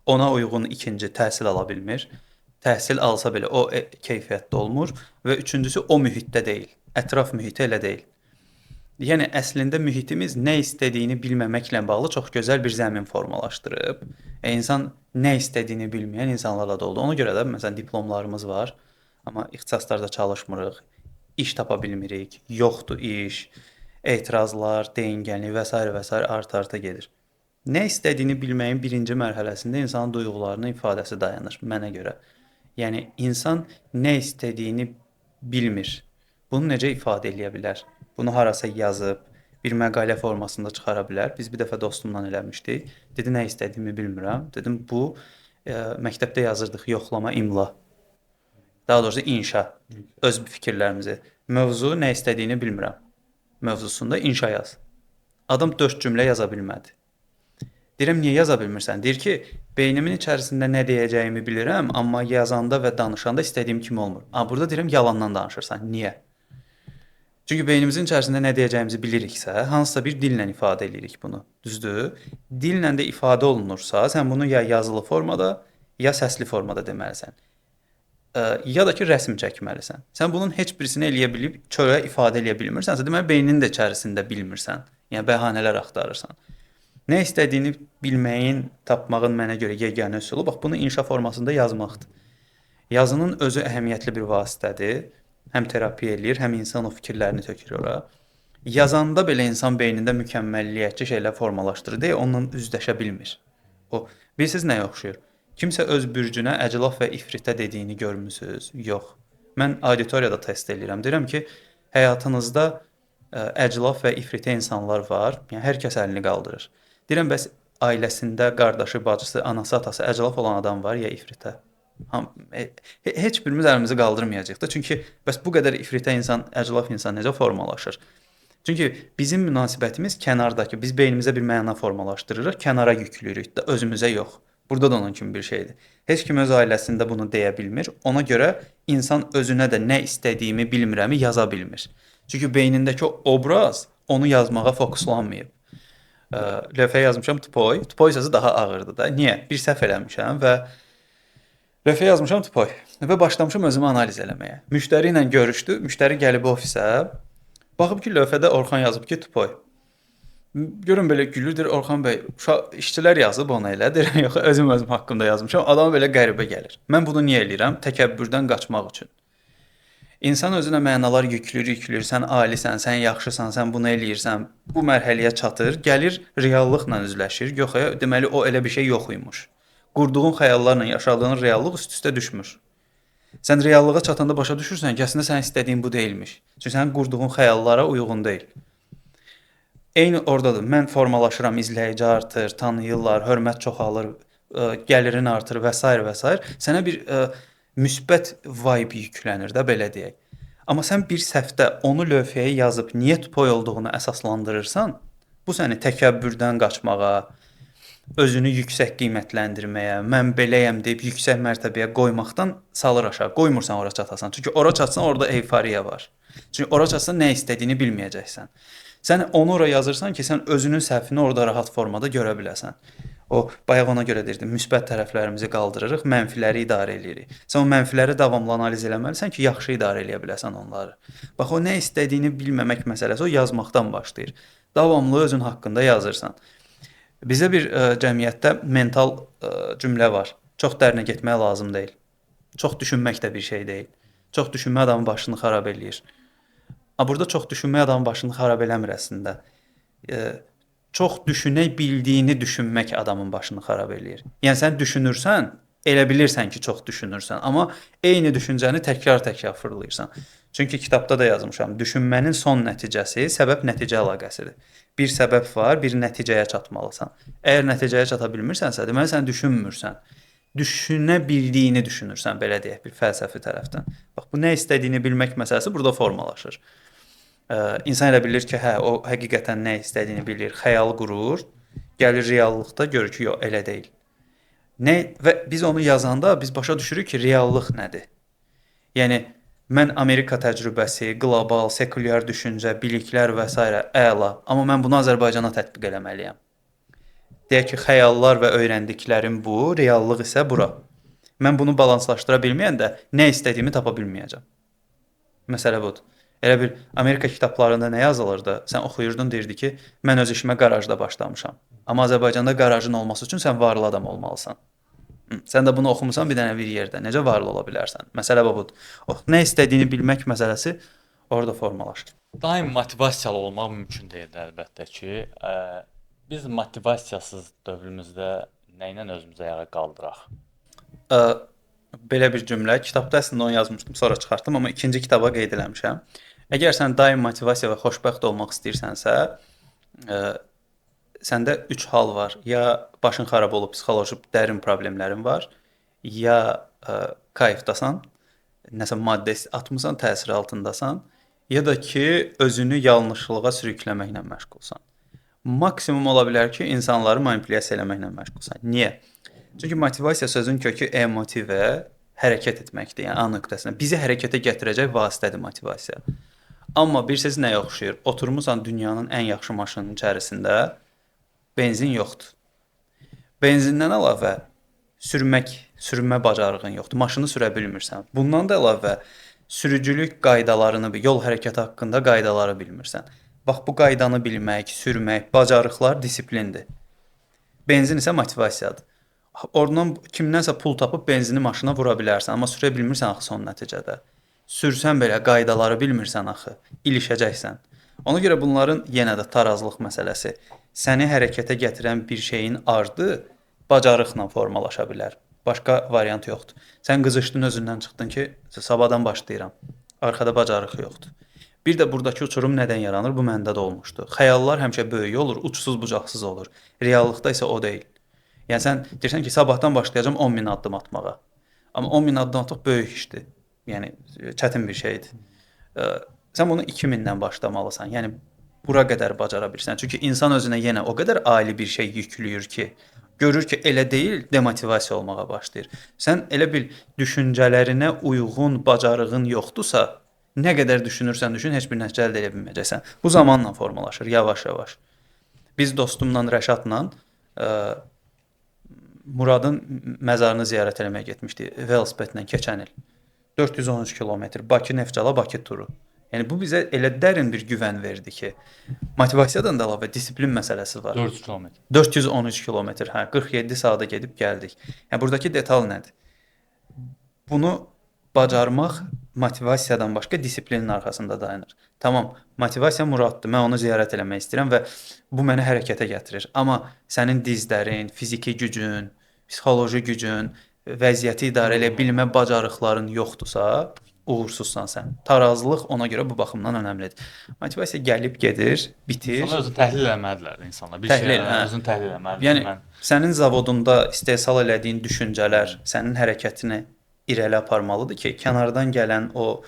Ona uyğun ikinci, təhsil ala bilmir. Təhsil alsa belə o keyfiyyətdə olmur və üçüncüsü o mühitdə deyil. Ətraf mühiti elə deyil. Yəni əslində mühitimiz nə istədiyini bilməməklə bağlı çox gözəl bir zəmin formalaşdırıb. İnsan nə istədiyini bilməyən insanlarla doludur. Ona görə də məsələn diplomlarımız var, amma ixtisaslarda çalışmırıq, iş tapa bilmirik, yoxdur iş, etirazlar, deyingənlik və s. art-arta gedir. Nə istədiyini bilməyin birinci mərhələsində insanın duyğularının ifadəsi dayanır mənə görə. Yəni insan nə istədiyini bilmir. Bunu necə ifadə edə bilər? Bunu harasa yazıb, bir məqalə formasında çıxara bilər. Biz bir dəfə dostumla eləmişdik. Dedi nə istədiyimi bilmirəm. Dedim bu məktəbdə yazırdıq yoxlama, imla. Daha doğrusu inşa, öz fikirlərimizi. Mövzu nə istədiyini bilmirəm. Mövzusunda inşa yaz. Adam 4 cümlə yaza bilmədi. Deyirəm, niyə yaza bilmirsən? Deyir ki, beynimin içərisində nə deyəcəyimi bilirəm, amma yazanda və danışanda istədiyim kimi olmur. Burada deyirəm, yalandan danışırsan. Niyə? Çünki beynimizin içərisində nə deyəcəyimizi biliriksə, hansısa bir dillə ifadə edirik bunu. Düzdür? Dillə də ifadə olunursa, sən bunu ya yazılı formada, ya səsli formada deməlisən. Ya da ki, rəsm çəkməlisən. Sən bunun heç birisini eləyə bilib, çölə ifadə eləyə bilmirsənsə, deməli, beyninin də içərisində bilmirsən. Yəni, bəhanələr axtarırsan. Nə istədiyini bilməyin, tapmağın mənə görə yeganə üsulu, bax, bunu inşa formasında yazmaqdır. Yazının özü əhəmiyyətli bir vasitədir. Həm terapiya eləyir, həm insan o fikirlərini tökür ora. Yazanda belə insan beynində mükəmməlliyətçi şeylər formalaşdırır deyə onunla üzləşə bilmir. Bilirsiniz nəyə oxşuyur? Kimsə öz bürcünə əclaf və ifritə dediyini görmüsünüz? Yox. Mən auditoriyada test eləyirəm. Deyirəm ki, həyatınızda əclaf və ifritə insanlar var. Yəni, hər kəs əlini qaldırır. Deyirəm, bəs ailəsində qardaşı, bacısı, anası, atası əclaf olan adam var ya ifritə? Heç birimiz əlimizi qaldırmayacaq da. Çünki bəs bu qədər ifritə insan, əclaf insan necə formalaşır? Çünki bizim münasibətimiz kənardakı, biz beynimizə bir məna formalaşdırırıq, kənara yüklürük də, özümüzə yox. Burada da onun kimi bir şeydir. Heç kim öz ailəsində bunu deyə bilmir. Ona görə insan özünə də nə istədiyimi bilmirəmi yaza bilmir. Çünki beynindəki o obraz onu yazmağa fokuslanmayıb. Lövhəyə yazmışam tupoy. Tupoy sözü daha ağırdır da. Niyə? Bir səhv eləmişəm və lövhəyə yazmışam tupoy. Və başlamışam özümü analiz eləməyə. Müştəri ilə görüşdü. Müştəri gəlib ofisə. Baxıb ki, lövhədə Orxan yazıb ki, tupoy. Görün belə gülürdür Orxan bəy. İşçilər yazıb ona elə. Deyirəm, yox, özüm haqqımda yazmışam. Adam belə qəribə gəlir. Mən bunu niyə eləyirəm? Təkəbbürdən qaçmaq üçün. İnsan özünə mənalar yüklür. Sən alisən, sən yaxşısan, sən bunu eləyirsən. Bu mərhələyə çatır, gəlir reallıqla üzləşir. Yox, deməli o elə bir şey yox imiş. Qurduğun xəyallarla yaşadığın reallıq üst-üstə düşmür. Sən reallığa çatanda başa düşürsən ki, əslində sənin istədiyin bu deyilmiş. Çünki sənin qurduğun xəyallara uyğun deyil. Eyni ordadır. Mən formalaşıram, izləyici artır, tanıyırlar, hörmət çoxalır, gəlirin artır və s. və s. Sənə bir müsbət vibe yüklənir də belə deyək. Amma sən bir səhvdə onu lövhəyə yazıb niyə toy olduğunu əsaslandırırsan, bu səni təkəbbürdən qaçmağa, özünü yüksək qiymətləndirməyə, mən beləyəm deyib yüksək mərtəbəyə qoymaqdan salır aşağı. Qoymursan ora çatasan. Çünki ora çatsan orada euforiya var. Çünki ora çatsan nə istədiyini bilməyəcəksən. Sən onu ora yazırsan ki, sən özünün səhvini orada rahat formada görə biləsən. O bayaq ona görə deyirdim, müsbət tərəflərimizi qaldırırıq, mənfiləri idarə eləyirik. Sən o mənfiləri davamlı analiz eləməlisən ki, yaxşı idarə eləyə biləsən onları. Bax o nə istədiyini bilməmək məsələsi o yazmaqdan başlayır. Davamlı özün haqqında yazırsan. Bizə bir cəmiyyətdə mental cümlə var. Çox dərinə getmək lazım deyil. Çox düşünmək də bir şey deyil. Çox düşünmə adamın başını xarab eləyir. Burada çox düşünmək adamın başını xarab eləmir əslində. Çox düşünə bildiyini düşünmək adamın başını xarab eləyir. Yəni sən düşünürsən, elə bilirsən ki, çox düşünürsən, amma eyni düşüncəni təkrar-təkrar fırlayırsan. Çünki kitabda da yazmışam, düşünmənin son nəticəsi səbəb-nəticə əlaqəsidir. Bir səbəb var, bir nəticəyə çatmalısan. Əgər nəticəyə çata bilmirsənsə, deməli sən düşünmürsən. Düşünə bildiyini düşünürsən, belə deyək, bir fəlsəfi tərəfdən. Bax bu nə istədiyini bilmək məsələsi burada formalaşır. İnsan elə bilir ki, hə, o həqiqətən nə istədiyini bilir, xəyal qurur, gəlir reallıqda görür ki, yox, elə deyil. Və biz onu yazanda biz başa düşürük ki, reallıq nədir? Yəni mən Amerika təcrübəsi, qlobal, sekulyar düşüncə, biliklər və s. əla, amma mən bunu Azərbaycana tətbiq eləməliyəm. Deyək ki, xəyallar və öyrəndiklərim bu, reallıq isə bura. Mən bunu balanslaşdıra bilməyəndə nə istədiyimi tapa bilməyəcəm. Məsələ budur. Elə bir Amerika kitablarında nə yazılırdı? Sən oxuyurdun, deyirdi ki, mən öz işimə qarajda başlamışam. Amma Azərbaycanda qarajın olması üçün sən varlı adam olmalısan. Sən də bunu oxumusan bir dənə bir yerdə. Necə varlı ola bilərsən? Məsələ budur. Nə istədiyini bilmək məsələsi orada formalaşır. Daim motivasiyalı olmaq mümkün deyil əlbəttə ki. Biz motivasiyasız dövrümüzdə nə ilə özümüzü ayağa qaldıraq? Belə bir cümlə kitabda əslində onu yazmışdım, sonra çıxartdım, amma ikinci kitaba qeyd eləmişəm. Əgər sən daim motivasiya və xoşbəxt olmaq istəyirsənsə, səndə 3 hal var. Ya başın xarab olub, psixoloji dərin problemlərin var, ya kayfdasan, nəsə maddə atmısan, təsir altındasan, ya da ki, özünü yanlışlığa sürükləməklə məşğulsan. Maksimum ola bilər ki, insanları manipulyasiya eləməklə məşğulsan. Niyə? Çünki motivasiya sözün kökü emotivə, hərəkət etməkdir, yəni A nöqtəsinə. Bizi hərəkətə gətirəcək vasitədir motivasiya. Amma bilirsiniz nəyə oxşayır? Oturmusan dünyanın ən yaxşı maşınının içərisində, benzin yoxdur. Benzindən əlavə sürmə bacarığın yoxdur. Maşını sürə bilmirsən. Bundan da əlavə sürücülük qaydalarını, yol hərəkəti haqqında qaydaları bilmirsən. Bax bu qaydanı bilmək, sürmək, bacarıqlar disiplindir. Benzin isə motivasiyadır. Oradan kimdənsə pul tapıb benzini maşına vura bilərsən, amma sürə bilmirsən axı son nəticədə. Sürsən belə qaydaları bilmirsən axı, ilişəcəksən. Ona görə bunların yenə də tarazlıq məsələsi. Səni hərəkətə gətirən bir şeyin ardı bacarıqla formalaşa bilər. Başqa variant yoxdur. Sən qızışdın, özündən çıxdın ki, sabahdan başlayıram. Arxada bacarıq yoxdur. Bir də buradakı uçurum nədən yaranır? Bu məndə də olmuşdu. Xəyallar həmişə böyük olur, uçsuz bucaqsız olur. Reallıqda isə o deyil. Yəni sən deyirsən ki, sabahdan başlayacağam 10.000 addım atmağa. Amma 10.000 addım atmaq böyük işdir. Yəni çətin bir şeydir. Sən bunu 2.000-dən başlamalısan. Yəni bura qədər bacara bilirsən. Çünki insan özünə yenə o qədər ali bir şey yükləyir ki, görür ki, elə deyil, demotivasiya olmağa başlayır. Sən elə bil düşüncələrinə uyğun bacarığın yoxdursa, nə qədər düşünürsən düşün, heç bir nəticə əldə edə bilməyəcəksən. Bu zamanla formalaşır, yavaş-yavaş. Biz dostumla Rəşadla Muradın məzarını ziyarət etməyə getmişdi velosipedlə keçən il. 413 kilometr Bakı Neftçala Bakı turu. Yəni bu bizə elə dərin bir güvən verdi ki, motivasiyadan da əlavə disiplin məsələsi var. 400 kilometr. 413 kilometr, hə, 47 saata gedib gəldik. Yəni buradakı detal nədir? Bunu bacarmaq motivasiyadan başqa disiplinin arxasında dayanır. Tamam, motivasiya Muraddır. Mən onu ziyarət etmək istəyirəm və bu məni hərəkətə gətirir. Amma sənin dizlərin, fiziki gücün, psixoloji gücün, vəziyyəti idarə edə bilmə bacarıqların yoxdursa, uğursuzsan sən. Tarazlıq ona görə bu baxımdan önəmlidir. Motivasiya gəlib gedir, bitir. İnsanlar özünü təhlil etməlidirlər insanlar. Bir Təhlil, şey hə. özünü təhlil etməlidir. Yəni Mən sənin zavodunda istehsal elədiyin düşüncələr sənin hərəkətini irəli aparmalıdır ki, kənardan gələn o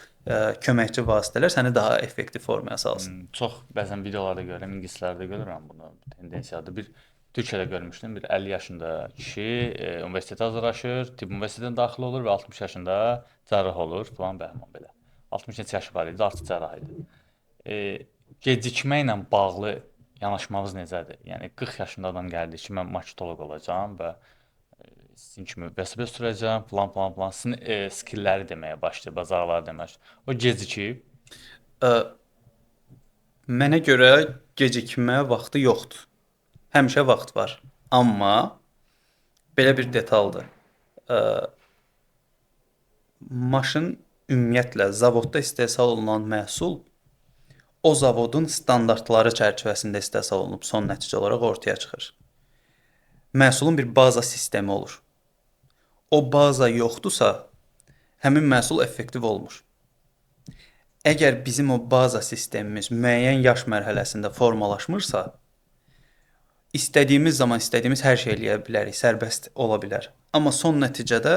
köməkçi vasitələr səni daha effektiv formaya salsın. çox bəzən videolarda görürəm, ingilislərdə görürəm bunu, tendensiyadır. Bir Türkiyədə görmüşdüm, bir 50 yaşında kişi universitetə hazırlaşır, tibb universitetinə daxil olur və 60 yaşında cərrah olur, falan bəhman belə. 60 neçə yaşı var idi, artıq cərrah idi. Gecikməklə bağlı yanaşmamız necədir? Yəni 40 yaşında adam gəldi ki, mən marketoloq olacağam və sizin kimi vəsibə sürəcəm, falan. Sizin skillləri deməyə başlayır, bacarıqları demək. O gecikib. Mənə görə gecikmə vaxtı yoxdur. Həmişə vaxt var. Amma belə bir detaldır. Maşın ümumiyyətlə zavodda istehsal olunan məhsul o zavodun standartları çərçivəsində istehsal olunub son nəticə olaraq ortaya çıxır. Məhsulun bir baza sistemi olur. O baza yoxdursa, həmin məhsul effektiv olmur. Əgər bizim o baza sistemimiz müəyyən yaş mərhələsində formalaşmırsa, istədiyimiz zaman istədiyimiz hər şey eləyə bilərik, sərbəst ola bilər. Amma son nəticədə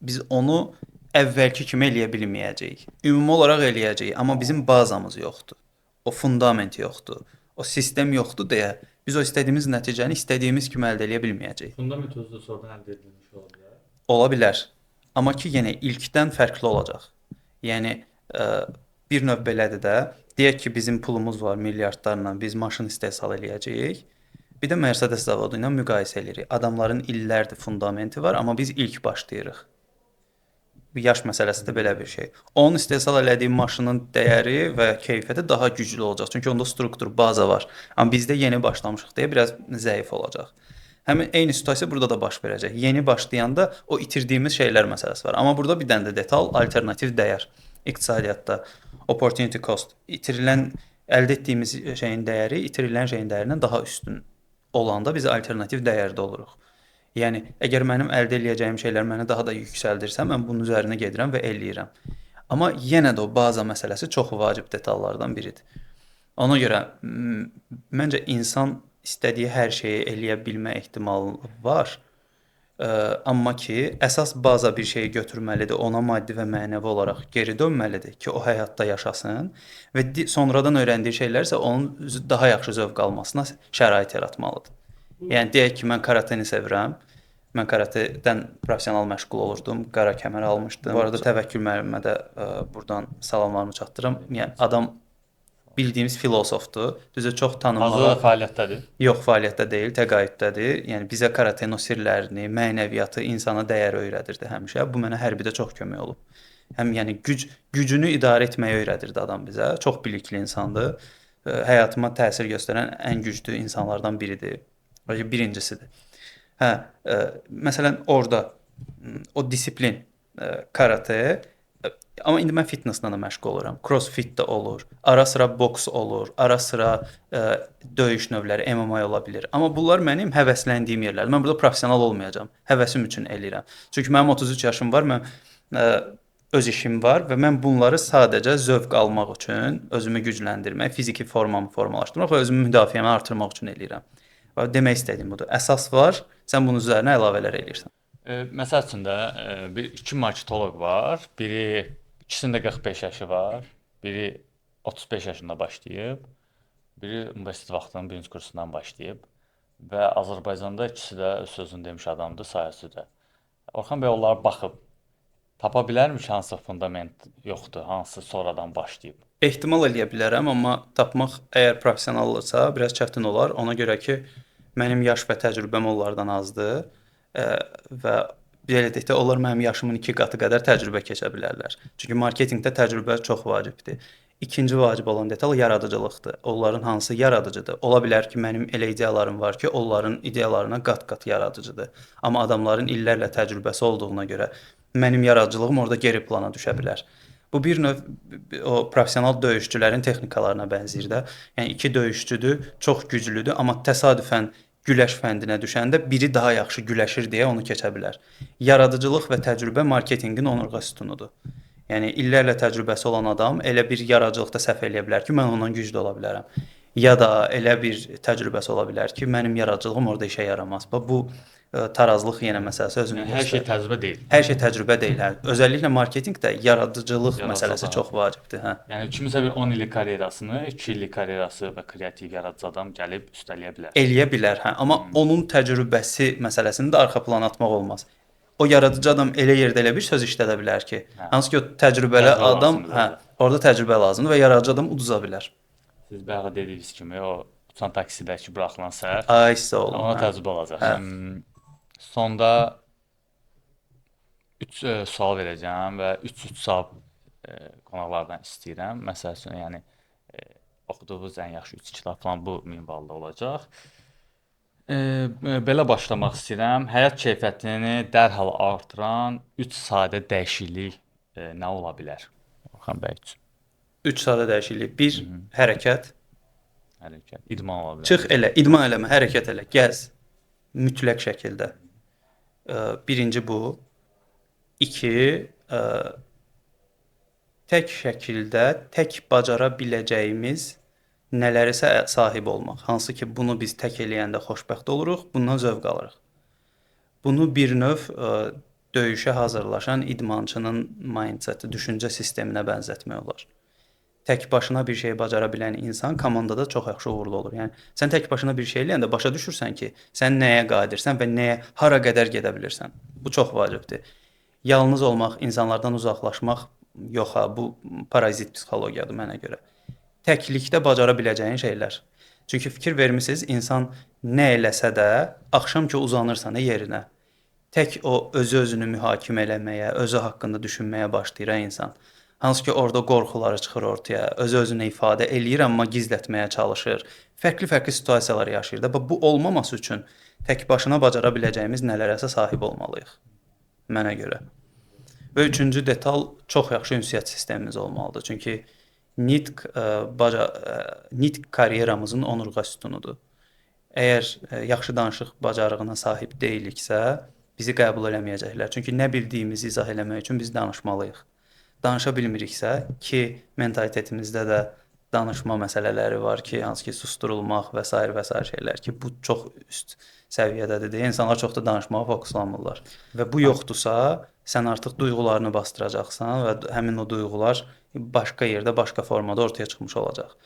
biz onu əvvəlki kimi eləyə bilməyəcəyik. Ümumi olaraq eləyəcəyik, amma bizim bazamız yoxdur. O fundament yoxdur. O sistem yoxdur deyə biz o istədiyimiz nəticəni istədiyimiz kimi əldə edə bilməyəcəyik. Fundament özü də sonradan əldə edilmiş ola bilər. Ola bilər. Amma ki yenə ilkdən fərqli olacaq. Yəni bir növ belədir də, deyək ki bizim pulumuz var milyardlarla, biz maşın istehsal eləyəcəyik. Bir də Mercedes zavodu ilə müqayisə edirik. Adamların illərdir fundamenti var, amma biz ilk başlayırıq. Bir yaş məsələsi də belə bir şey. Onun istehsal elədiyi maşının dəyəri və keyfiyyəti daha güclü olacaq. Çünki onda struktur, baza var. Amma bizdə yeni başlamışıq deyə biraz zəif olacaq. Həmin eyni situasiya burada da baş verəcək. Yeni başlayanda o itirdiyimiz şeylər məsələsi var. Amma burada bir dənə də detal alternativ dəyər. İqtisadiyyatda opportunity cost, əldə etdiyimiz şeyin dəyəri itirilən şeyin dəyərindən daha üstün olanda biz alternativ dəyərdə oluruq. Yəni əgər mənim əldə edəcəyim şeylər məni daha da yüksəldirsə, mən bunun üzərinə gedirəm və eləyirəm. Amma yenə də o baza məsələsi çox vacib detallardan biridir. Ona görə məncə insan istədiyi hər şeyi eləyə bilmə ehtimalı var. Amma ki əsas baza bir şeyi götürməlidir, ona maddi və mənəvi olaraq geri dönməlidir ki, o həyatda yaşasın və sonradan öyrəndiyi şeylər isə onun daha yaxşı zövq almasına şərait yaratmalıdır. Yəni deyək ki, mən karateni sevirəm. Mən karatedən professional məşğul olurdum, qara kəmər almışdım. Bu arada Təvəkkül müəllimə də burdan salamlarımı çatdırıram. Yəni adam bildiyimiz filosofdur. Düzü çox tanınmalı. Hazır fəaliyyətdədir. Yox, fəaliyyətdə deyil, təqaüddədir. Yəni bizə karatenin o sirlərini, mənəviyyatı, insana dəyər öyrədirdi həmişə. Bu mənə hərbidə çox kömək olub. Həm yəni gücünü idarə etməyi öyrədirdi adam bizə. Çox bilikli insandır. Həyatıma təsir göstərən ən güclü insanlardan biridir. Birincisidir. Məsələn orada o disiplin karate, amma indi mən fitnesslə də məşğul oluram. Crossfit də olur, ara sıra boks olur, ara sıra döyüş növləri MMA ola bilər. Amma bunlar mənim həvəsləndiyim yerlərdir. Mən burada professional olmayacağam. Həvəsim üçün eləyirəm. Çünki mənim 33 yaşım var, mən öz işim var və mən bunları sadəcə zövq almaq üçün, özümü gücləndirmək, fiziki formamı formalaşdırmaq və özümü müdafiəmi artırmaq üçün eləyirəm. Demək istədiyim budur. Əsas var, sən bunun üzərinə əlavələr eləyirsən. Məsəl üçün də iki marketoloq var. Biri ikisinin də 45 yaşı var. Biri 35 yaşında başlayıb. Biri universitet vaxtının birinci kursundan başlayıb və Azərbaycanda ikisi də öz sözünü demiş adamdır sayəsində. Orxan bəy onlara baxıb tapa bilərmi ki, hansı fundament yoxdur, hansı sonradan başlayıb? Ehtimal eləyə bilərəm, amma tapmaq əgər professionallıqsa biraz çətin olar. Ona görə ki, mənim yaş və təcrübəm onlardan azdır və belə deyək də, onlar mənim yaşımın 2 qatı qədər təcrübə keçə bilərlər. Çünki marketinqdə təcrübə çox vacibdir. İkinci vacib olan detal yaradıcılıqdır. Onların hansı yaradıcıdır? Ola bilər ki, mənim elə ideyalarım var ki, onların ideyalarına qat-qat yaradıcıdır. Amma adamların illərlə təcrübəsi olduğuna görə mənim yaradıcılığım orada geri plana düşə bilər. Bu bir növ o professional döyüşçülərin texnikalarına bənzəyir də. Yəni iki döyüşçüdür, çox güclüdür, amma təsadüfən güləş fəndinə düşəndə biri daha yaxşı güləşir deyə onu keçə bilər. Yaradıcılıq və təcrübə marketinqin onurğa sütunudur. Yəni illərlə təcrübəsi olan adam elə bir yaradıcılıqda səhv eləyə bilər ki, mən ondan güclü ola bilərəm. Ya da elə bir təcrübəsi ola bilər ki, mənim yaradıcılığım orada işə yaramaz. Bu tarazlıq yenə məsələsi özünü Yəni hər şey göstərir. təcrübə deyil. Hər şey təcrübə deyil. Hə. Özəlliklə marketinqdə yaradıcılıq Yaradıcı məsələsi adam. çox vacibdir, hə. Yəni kimisə bir 10 illik karyerasını, 2 illik karyerası və kreativ yaradıcı adam gəlib üstələyə bilər. Eləyə bilər, hə. Amma onun təcrübəsi məsələsini də arxa plana atmaq olmaz. O yaradıcı adam elə yerdə elə bir söz işlədə bilər ki, hansı ki o təcrübəli Təcrübə adam, lazımdır hə, orada. orada təcrübə lazımdır və yaradıcı adam uduza bilər. Siz bayaq dediyiniz kimi o uçan taksidəki buraxılan səhv, Ay sağ olun. ona Hə. təcrübə olacaq. Hə. Sonda 3 sual verəcəm və 3 sual qonaqlardan istəyirəm. Məsəl üçün, yəni oxuduğunuz ən yaxşı 3 kitab falan bu minvalda olacaq. Belə başlamaq istəyirəm. Həyat keyfiyyətini dərhal artıran 3 sadə dəyişiklik nə ola bilər? Orxan bəy üçün 3 sadə dəyişiklik. 1 hərəkət. hərəkət, idman ola bilər. Çıx elə, idman eləmə, hərəkət elə, gəz. Mütləq şəkildə. Birinci bu. 2 tək şəkildə, tək bacara biləcəyimiz nələrisə sahib olmaq. Hansı ki, bunu biz tək eləyəndə xoşbəxt oluruq, bundan zövq alırıq. Bunu bir növ döyüşə hazırlaşan idmançının mindseti, düşüncə sisteminə bənzətmək olar. Tək başına bir şey bacara bilən insan komandada çox yaxşı uğurlu olur. Yəni sən tək başına bir şey eləyəndə başa düşürsən ki, sən nəyə qadirsən və nəyə, hara qədər gedə bilirsən. Bu çox vacibdir. Yalnız olmaq, insanlardan uzaqlaşmaq yox ha, bu parazit psixologiyadır mənə görə. Təklikdə bacara biləcəyin şeylər. Çünki fikir vermisiniz, insan nə eləsə də axşam ki uzanırsan yerinə, tək o özü-özünü mühakimə eləməyə, özü haqqında düşünməyə başlayır insan. Hansı ki orada qorxuları çıxır ortaya, özü-özünü ifadə eləyir, amma gizlətməyə çalışır. Fərqli-fərqli situasiyalar yaşayır da. Bu olmaması üçün tək başına bacara biləcəyimiz nələrəsə sahib olmalıyıq mənə görə. Və üçüncü detal, çox yaxşı ünsiyyət sistemimiz olmalıdır. Çünki nitq karyeramızın onurğa sütunudur. Əgər yaxşı danışıq bacarığına sahib deyiliksə, bizi qəbul eləməyəcəklər. Çünki nə bildiyimizi izah eləmək üçün biz danışmalıyıq. Danışa bilmiriksə ki, mentalitetimizdə də danışma məsələləri var ki, hansı ki susturulmaq və s. şeylər ki, bu çox üst səviyyədədir deyə insanlar çox da danışmağa fokuslanmırlar. Və bu yoxdursa, sən artıq duyğularını bastıracaqsan və həmin o duyğular başqa yerdə, başqa formada ortaya çıxmış olacaq.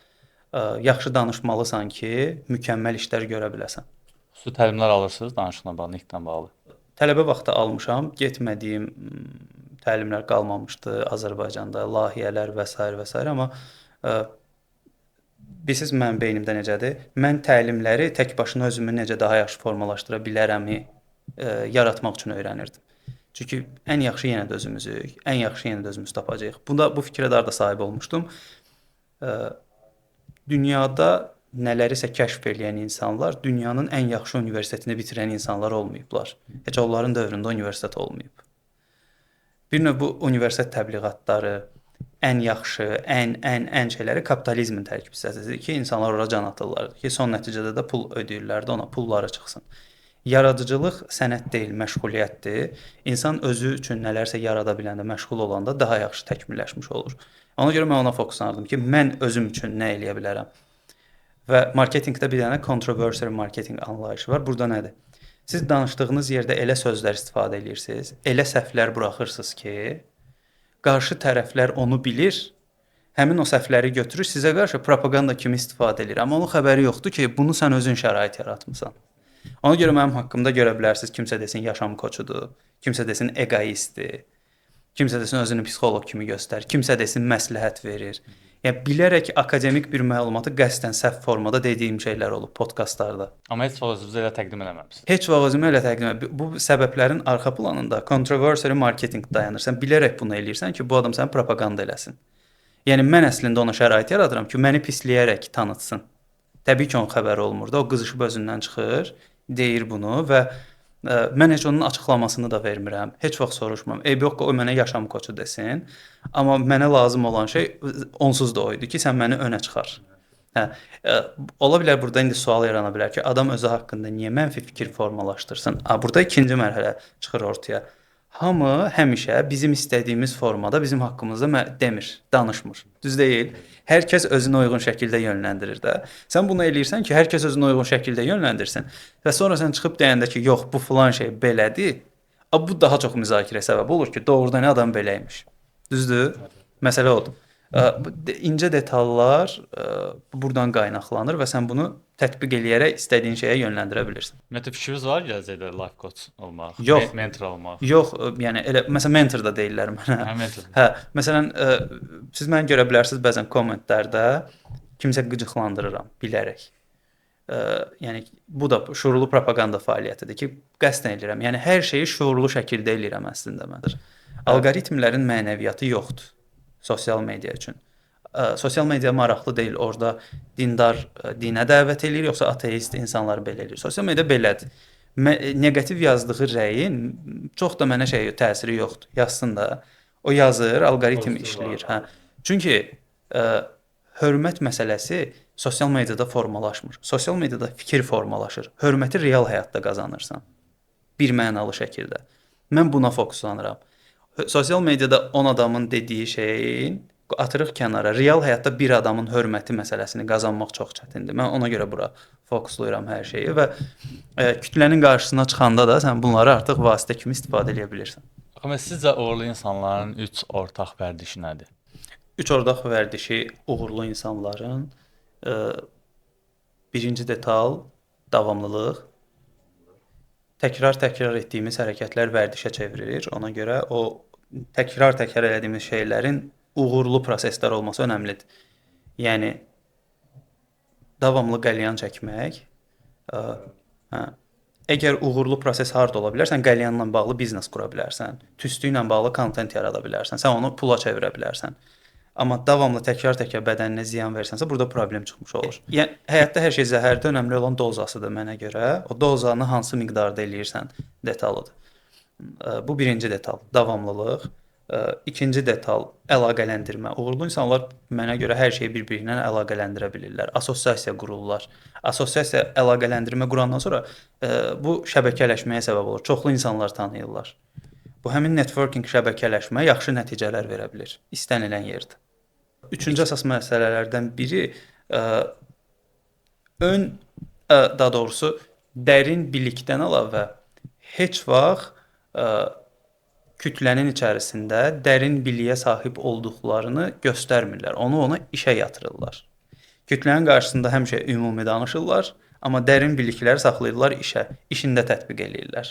Yaxşı danışmalısan ki, mükəmməl işlər görə biləsən. Xüsusi təlimlər alırsınız danışıqla bağlı, nitqlə bağlı? Tələbə vaxtı almışam, getmədiyim təlimlər qalmamışdı Azərbaycanda, layihələr və s. amma bilirsiniz mənim beynimdə necədir? Mən təlimləri tək başına özümü necə daha yaxşı formalaşdıra bilərəmi yaratmaq üçün öyrənirdim. Çünki ən yaxşı yenə də özümüzük, ən yaxşı yenə də özümüz tapacağıq. Bu fikrə də sahib olmuşdum. Dünyada nələrisə kəşf edən insanlar dünyanın ən yaxşı universitetini bitirən insanlar olmayıblar. Heç onların dövründə universitet olmayıb. Bir növ bu universitet təbliğatları ən yaxşı, ən şeyləri kapitalizmin tərkib hissəsidir ki, insanlar ora can atırlar ki, son nəticədə də pul ödəyirlər də ona, pulları çıxsın. Yaradıcılıq sənət deyil, məşğuliyyətdir. İnsan özü üçün nələrsə yarada biləndə, məşğul olanda daha yaxşı təkmilləşmiş olur. Ona görə mən ona fokuslanırdım ki, mən özüm üçün nə eləyə bilərəm. Və marketinqdə bir dənə controversial marketing anlayışı var. Burada nədir? Siz danışdığınız yerdə elə sözlər istifadə edirsiniz, elə səhvlər buraxırsınız ki, qarşı tərəflər onu bilir, həmin o səhvləri götürür, sizə qarşı propaganda kimi istifadə edir. Amma onun xəbəri yoxdur ki, bunu sən özün şərait yaratmısan. Ona görə mənim haqqımda görə bilərsiniz, kimsə desin yaşam koçudur, kimsə desin egoistdir, kimsə desin özünü psixoloq kimi göstərir, kimsə desin məsləhət verir. Yəni bilərək akademik bir məlumatı qəsdən səhv formada dediyim şeylər olub podkastlarda. Amma heç vaxt özünüzü elə təqdim eləməmisiniz. Heç vaxt özümü elə təqdim etmirəm. Bu səbəblərin arxa planında controversial marketing dayanır. Sən bilərək bunu eləyirsən ki, bu adam səni propaganda eləsin. Yəni mən əslində ona şərait yaradıram ki, məni pisləyərək tanıtsın. Təbii ki, onun xəbəri olmur da, o qızışıb özündən çıxır, deyir bunu və mən heç onun açıqlamasını da vermirəm. Heç vaxt soruşmam. Yox, o mənə yaşam koçu desin. Amma mənə lazım olan şey onsuz da o idi ki, sən məni önə çıxar. Hə, ə, ola bilər burada indi sual yarana bilər ki, adam özü haqqında niyə mənfi fikir formalaşdırsın? Burada ikinci mərhələ çıxır ortaya. Hamı həmişə bizim istədiyimiz formada bizim haqqımızda demir, danışmır. Düz deyil? Hər kəs özünə uyğun şəkildə yönləndirir də. Sən bunu eləyirsən ki, hər kəs özünə uyğun şəkildə yönləndirsin və sonra sən çıxıb deyəndə ki, yox, bu filan şey belədir. Bu daha çox müzakirə səbəbi olur ki, doğrudan adam belə imiş. Düzdür? Məsələ odur. İncə detallar burdan qaynaqlanır və sən bunu tətbiq eləyərək istədiyin şeyə yönləndirə bilirsən. Ümumiyyətlə fikriniz var gələcəkdə life coach olmaq, Yox. mentor olmaq? Yox, yəni elə məsələn mentor da deyirlər mənə. Hə, mentor. Hə, məsələn siz məni görə bilərsiniz bəzən kommentlərdə kimsə qıcıqlandırıram bilərək. Yəni bu da şuurlu propaganda fəaliyyətidir ki, qəsdən edirəm. Yəni hər şeyi şuurlu şəkildə eləyirəm əslində mən. Alqoritmlərin mənəviyyatı yoxdur sosial media üçün. Sosial media maraqlı deyil. Orda dindar dinə dəvət eləyir, yoxsa ateist insanlar belə eləyir. Sosial media belədir. Neqativ yazdığı rəyin çox da mənə təsiri yoxdur. Yazsın da. O yazır, alqoritm işləyir, hə. Çünki hörmət məsələsi sosial mediada formalaşmır. Sosial mediada fikir formalaşır. Hörməti real həyatda qazanırsan. Bir mənalı şəkildə. Mən buna fokuslanıram. Sosial mediada 10 adamın dediyi şeyin atırıq kənara. Real həyatda bir adamın hörməti məsələsini qazanmaq çox çətindir. Mən ona görə bura fokuslayıram hər şeyi və kütlənin qarşısına çıxanda da sən bunları artıq vasitə kimi istifadə edə bilirsən. Amma sizcə uğurlu insanların 3 ortaq vərdişi nədir? 3 ortaq vərdişi uğurlu insanların birinci detal davamlılıq. Təkrar etdiyimiz hərəkətlər vərdişə çevrilir. Ona görə o təkrar elədiyimiz şeylərin uğurlu proseslər olması önəmlidir. Yəni davamlı qəlyan çəkmək. Əgər uğurlu proses harda ola bilər, sən qəlyanla bağlı biznes qura bilərsən, tüstüylə bağlı kontent yarada bilərsən, sən onu pula çevirə bilərsən. Amma davamlı təkrar bədəninə ziyan versənsə, burada problem çıxmış olur. Yəni həyatda hər şey zəhərdir, önəmli olan dozasıdır mənə görə. O dozanı hansı miqdarda eləyirsən detalıdır. Bu birinci detal, davamlılıq. İkinci detal, əlaqələndirmə. Uğurlu insanlar mənə görə hər şeyi bir-biri ilə əlaqələndirə bilirlər. Assosiasiya qururlar. Assosiasiya əlaqələndirmə qurandan sonra bu şəbəkələşməyə səbəb olur. Çoxlu insanlar tanıyırlar. Bu həmin networking şəbəkələşmə yaxşı nəticələr verə bilər istənilən yerdə. Üçüncü əsas məsələlərdən biri daha doğrusu dərin bilikdən əlavə heç vaxt kütlənin içərisində dərin biliyə sahib olduqlarını göstərmirlər. Onu işə yatırırlar. Kütlənin qarşısında həmişə ümumi danışırlar, amma dərin bilikləri saxlayırlar işə, işində tətbiq eləyirlər.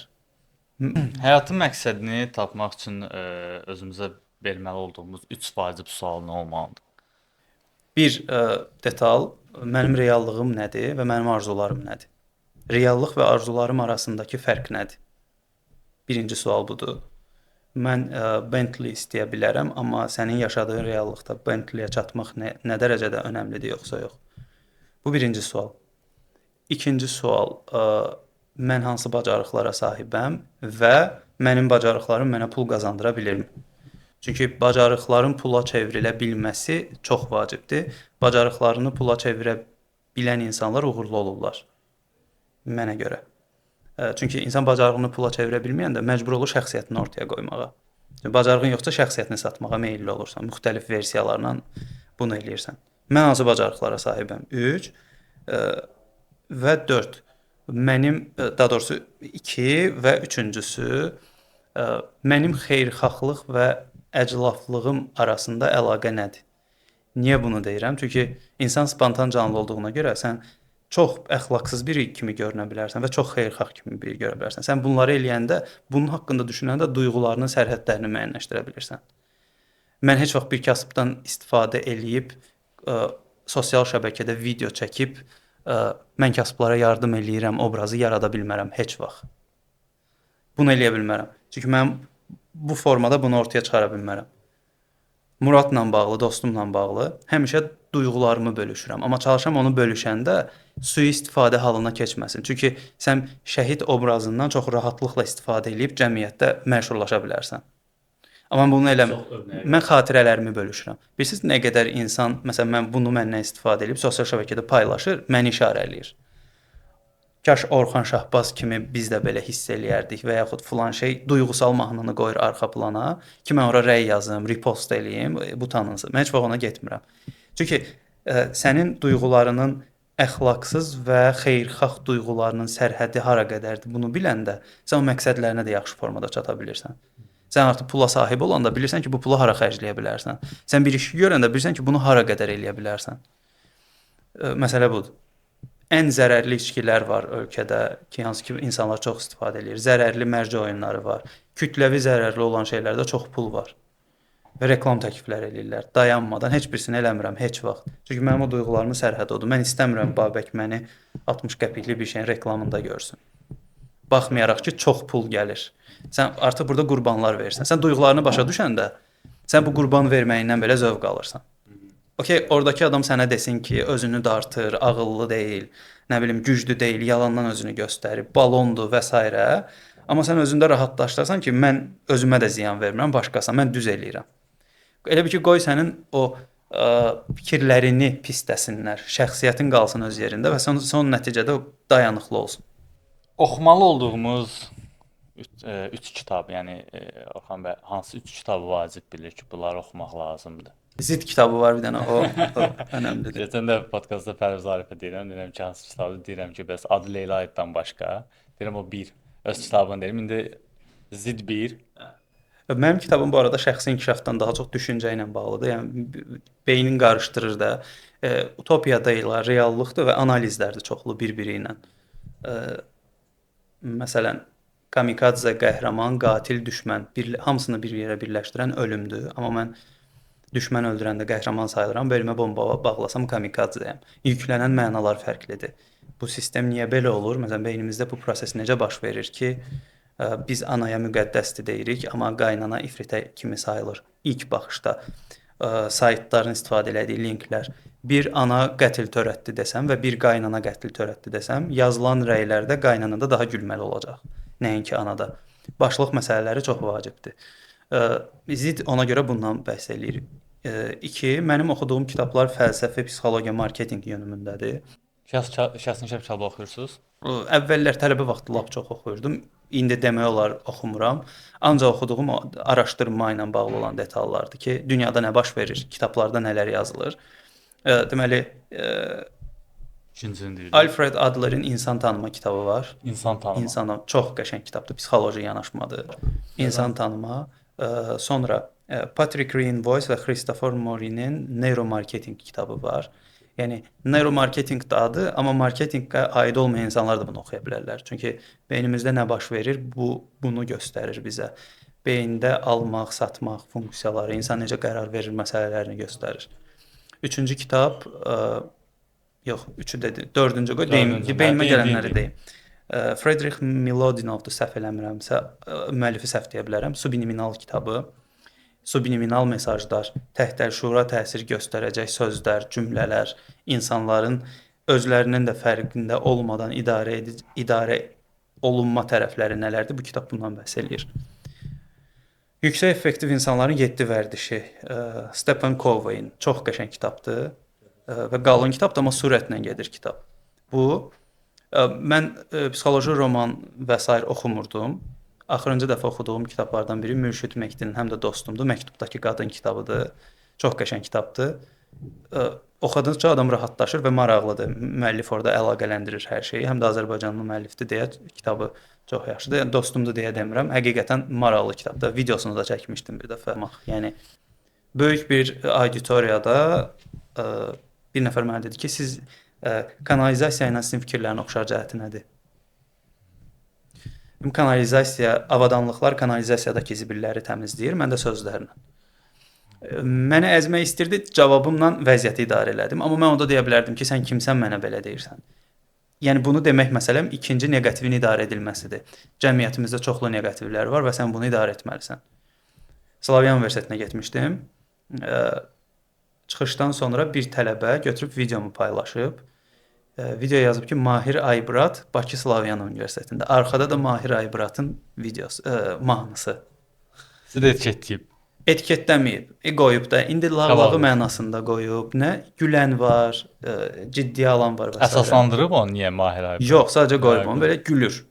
Həyatın məqsədini tapmaq üçün özümüzə verməli olduğumuz 3 vacib sual nə olmalıdır? Bir detal, mənim reallığım nədir və mənim arzularım nədir? Reallıq və arzularım arasındakı fərq nədir? Birinci sual budur. Mən Bentley istəyə bilərəm, amma sənin yaşadığın reallıqda Bentley-yə çatmaq nə dərəcədə önəmlidir yoxsa yox? Bu birinci sual. İkinci sual, mən hansı bacarıqlara sahibəm və mənim bacarıqlarım mənə pul qazandıra bilirmi? Çünki bacarıqların pula çevrilə bilməsi çox vacibdir. Bacarıqlarını pula çevirə bilən insanlar uğurlu olurlar. Mənə görə. Çünki insan bacarığını pula çevirə bilməyəndə məcbur olur şəxsiyyətini ortaya qoymağa. Bacarığın yoxsa şəxsiyyətini satmağa meylli olursan, müxtəlif versiyalarla bunu eləyirsən. Mən hansı bacarıqlara sahibəm? 3 və 4. Mənim, daha doğrusu 2 və üçüncüsü, mənim xeyirxahlıq və əclaflığım arasında əlaqə nədir? Niyə bunu deyirəm? Çünki insan spontan canlı olduğuna görə sən çox əxlaqsız biri kimi görünə bilərsən və çox xeyirxah kimi biri görə bilərsən. Sən bunları eləyəndə, bunun haqqında düşünəndə duyğularının sərhədlərini müəyyənləşdirə bilirsən. Mən heç vaxt bir kasıbdan istifadə eləyib sosial şəbəkədə video çəkib mən kasıblara yardım eləyirəm obrazı yarada bilmərəm heç vaxt. Bunu eləyə bilmərəm. Çünki mən bu formada bunu ortaya çıxara bilmərəm. Muradla bağlı, dostumla bağlı həmişə duyğularımı bölüşürəm. Amma çalışıram onu bölüşəndə sui-istifadə halına keçməsin. Çünki sən şəhid obrazından çox rahatlıqla istifadə edib cəmiyyətdə məşhurlaşa bilərsən. Amma bunu Çox eləmirəm. örnəyi Mən xatirələrimi bölüşürəm. Bilirsiniz nə qədər insan, məsələn mən bunu məndən istifadə edib sosial şəbəkədə paylaşır, məni işarələyir. Kaş Orxan Şahbaz kimi biz də belə hiss eləyərdik və yaxud filan şey duyğusal mahnını qoyur arxa plana ki, mən ora rəy yazım, repost eləyim, bu tanınsın. Mən heç vaxt ona getmirəm. Çünki sənin duyğularının əxlaqsız və xeyirxah duyğularının sərhəddi hara qədərdir bunu biləndə sən o məqsədlərinə də yaxşı formada çata bilirsən. Sən artıq pula sahib olanda bilirsən ki, bu pulu hara xərcləyə bilərsən. Sən bir işi görəndə bilirsən ki, bunu hara qədər eləyə bilərsən. Məsələ budur. Ən zərərli içkilər var ölkədə ki, hansı ki insanlar çox istifadə edir. Zərərli mərcə oyunları var. Kütləvi zərərli olan şeylərdə çox pul var. Və reklam təklifləri eləyirlər. Dayanmadan heç birisini eləmirəm heç vaxt. Çünki mənim o duyğularımın sərhədi odur. Mən istəmirəm Babək məni 60 qəpikli bir şeyin reklamında görsün. Baxmayaraq ki, çox pul gəlir. Sən artıq burada qurbanlar verirsən. Sən duyğularını başa düşəndə sən bu qurban verməyindən belə zövq alırsan. Okay, oradakı adam sənə desin ki, özünü dartır, ağıllı deyil, nə bilim, güclü deyil, yalandan özünü göstərir, balondur və s. Amma sən özündə rahatlaşdırsan ki, mən özümə də ziyan vermirəm, başqasına, mən düz eləyirəm. Elə bir ki, qoy sənin o fikirlərini pisləsinlər, şəxsiyyətin qalsın öz yerində və son nəticədə dayanıqlı olsun. Oxumalı olduğumuz 3 kitab, yəni Orxan bəy hansı 3 kitabı vacib bilir ki, bunları oxumaq lazımdır? Zid kitabı var bir dənə, o önəmlidir. Keçən də podkastda Pərviz Arifə deyirəm ki, hansı kitabı deyirəm ki, bəs Adı Leyla Aiddən başqa. Deyirəm o 1. Öz kitabını deyirəm. İndi Zid 1. Mənim kitabım bu arada şəxsi inkişafdan daha çox düşüncə ilə bağlıdır. Yəni beynin qarışdırır da. Utopiya deyirlər, reallıqdır və analizlərdir çoxlu bir-biri ilə. Məsələn, kamikadze, qəhrəman, qatil, düşmən hamısını bir yerə birləşdirən ölümdür. Amma mən düşmən öldürəndə qəhrəman sayılıram, bölmə bomba bağlasam kamikadzeyəm. Yüklənən mənalar fərqlidir. Bu sistem niyə belə olur? Məsələn, beynimizdə bu proses necə baş verir ki, biz anaya müqəddəsdir deyirik, amma qaynana ifritə kimi sayılır. İlk baxışda saytların istifadə elədiyi linklər bir ana qətl törətdi desəm və bir qaynana qətl törətdi desəm, yazılan rəylərdə qaynanada daha gülməli olacaq, nəinki anada. Başlıq məsələləri çox vacibdir. Zid ona görə bundan bəhs eləyir. 2. Mənim oxuduğum kitablar fəlsəfi, psixologiya, marketinq yönümündədir. Şəxsin kitabı oxuyursunuz? Əvvəllər tələbə vaxtı lap çox oxuyurdum. İndi demək olar oxumuram. Ancaq oxuduğum araşdırma ilə bağlı olan detallardır ki, dünyada nə baş verir, kitablarda nələr yazılır. Deməli, İkincini deyirəm. Alfred Adlerin İnsan tanıma kitabı var. İnsan tanıma. İnsan çox qəşəng kitabdır, psixoloji yanaşmadır. İnsan tanıma. Sonra Patrick Greenvoice və Christopher Morinin Neuromarketing kitabı var. Yəni neuromarketing də adı, amma marketinqə aid olmayan insanlar da bunu oxuya bilərlər. Çünki beynimizdə nə baş verir, bunu göstərir bizə. Beyində almaq, satmaq funksiyaları, insan necə qərar verir məsələlərini göstərir. 3-cü kitab, yox, 3-ü dedi, 4-cü qoy, beynimə gələnləri deyim. Friedrich Milodinovdur, səhv eləmirəmsə, müəllifi səhv deyə bilərəm. Subliminal kitabı. Subliminal mesajlar, təhdər-şüura təsir göstərəcək sözlər, cümlələr, insanların özlərinin də fərqində olmadan idarə olunma tərəfləri nələrdir? Bu kitab bundan bəhs eləyir. Yüksək effektiv insanların 7 vərdişi, Stephen Covey'in çox qəşəng kitabdır və qalın kitabdır, amma sürətlə gedir kitab. Bu, mən psixoloji roman və s. oxumurdum. Axırıncı dəfə oxuduğum kitablardan biri Mürşid Mehdinin həm də dostumdur. Məktubdakı qadın kitabıdır. Çox qəşəng kitabdır. Oxuduqca adam rahatlaşır və maraqlıdır. Müəllif orada əlaqələndirir hər şeyi. Həm də Azərbaycanlı müəllifdir deyə kitabı çox yaxşıdır. Yəni dostumdur deyə demirəm. Həqiqətən maraqlı kitabdır. Videosunu da çəkmişdim bir dəfə. Yəni böyük bir auditoriyada bir nəfər mənə dedi ki, siz kanalizasiya ilə sizin fikirlərin oxşar cəhəti nədir? Kanalizasiya, avadanlıqlar kanalizasiyadakı zibilləri təmizləyir, mən də sözlərlə. Mənə əzmək istirdi, cavabımla vəziyyəti idarə elədim. Amma mən onda deyə bilərdim ki, sən kimsən, mənə belə deyirsən. Yəni bunu demək məsələm ikinci neqativin idarə edilməsidir. Cəmiyyətimizdə çoxlu neqativlər var və sən bunu idarə etməlisən. Slavyan universitetinə getmişdim. Çıxışdan sonra bir tələbə götürüb videomu paylaşıb. Video yazıb ki, Mahir Aybrat Bakı Slavyan Universitetində. Arxada da Mahir Aybratın videosu, mahnısı. Sizi də etiketçiyib. Etiketləməyib, qoyub da. İndi lağlağı Qabaqdır. mənasında qoyub. Nə gülən var, ciddiyə alan var və s. Əsaslandırıb onu niyə Mahir abi? Yox, sadəcə qoyub onu Yəqin. belə gülür.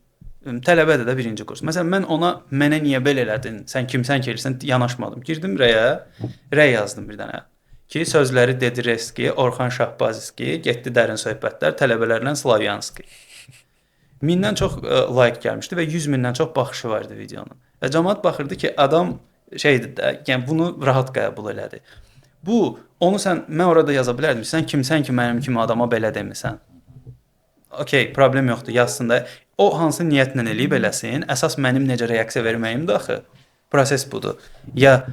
Tələbədir də birinci kurs. Məsələn, mən ona mənə niyə belə elədin? Sən kimsən ki, elsən yanaşmadım. Girdim rəyə, rəy yazdım bir dənə. Ki sözləri dedi Reski, Orxan Şahbazski, getdi dərin söhbətlər tələbələrlə Slavyanski. 1000-dən çox like gəlmişdi və 100 mindən çox baxışı var idi videonun. Və cəmaət baxırdı ki, adam şeydir də, yəni bunu rahat qəbul elədi. Bu, onu mən orada yaza bilərdim. Sən kimsən ki, mənim kimi adama belə demisən? Okay, problem yoxdur, yazsın da. O hansı niyyətlə eləyib eləsin, əsas mənim necə reaksiya verməyimdir axı. Proses budur. Ya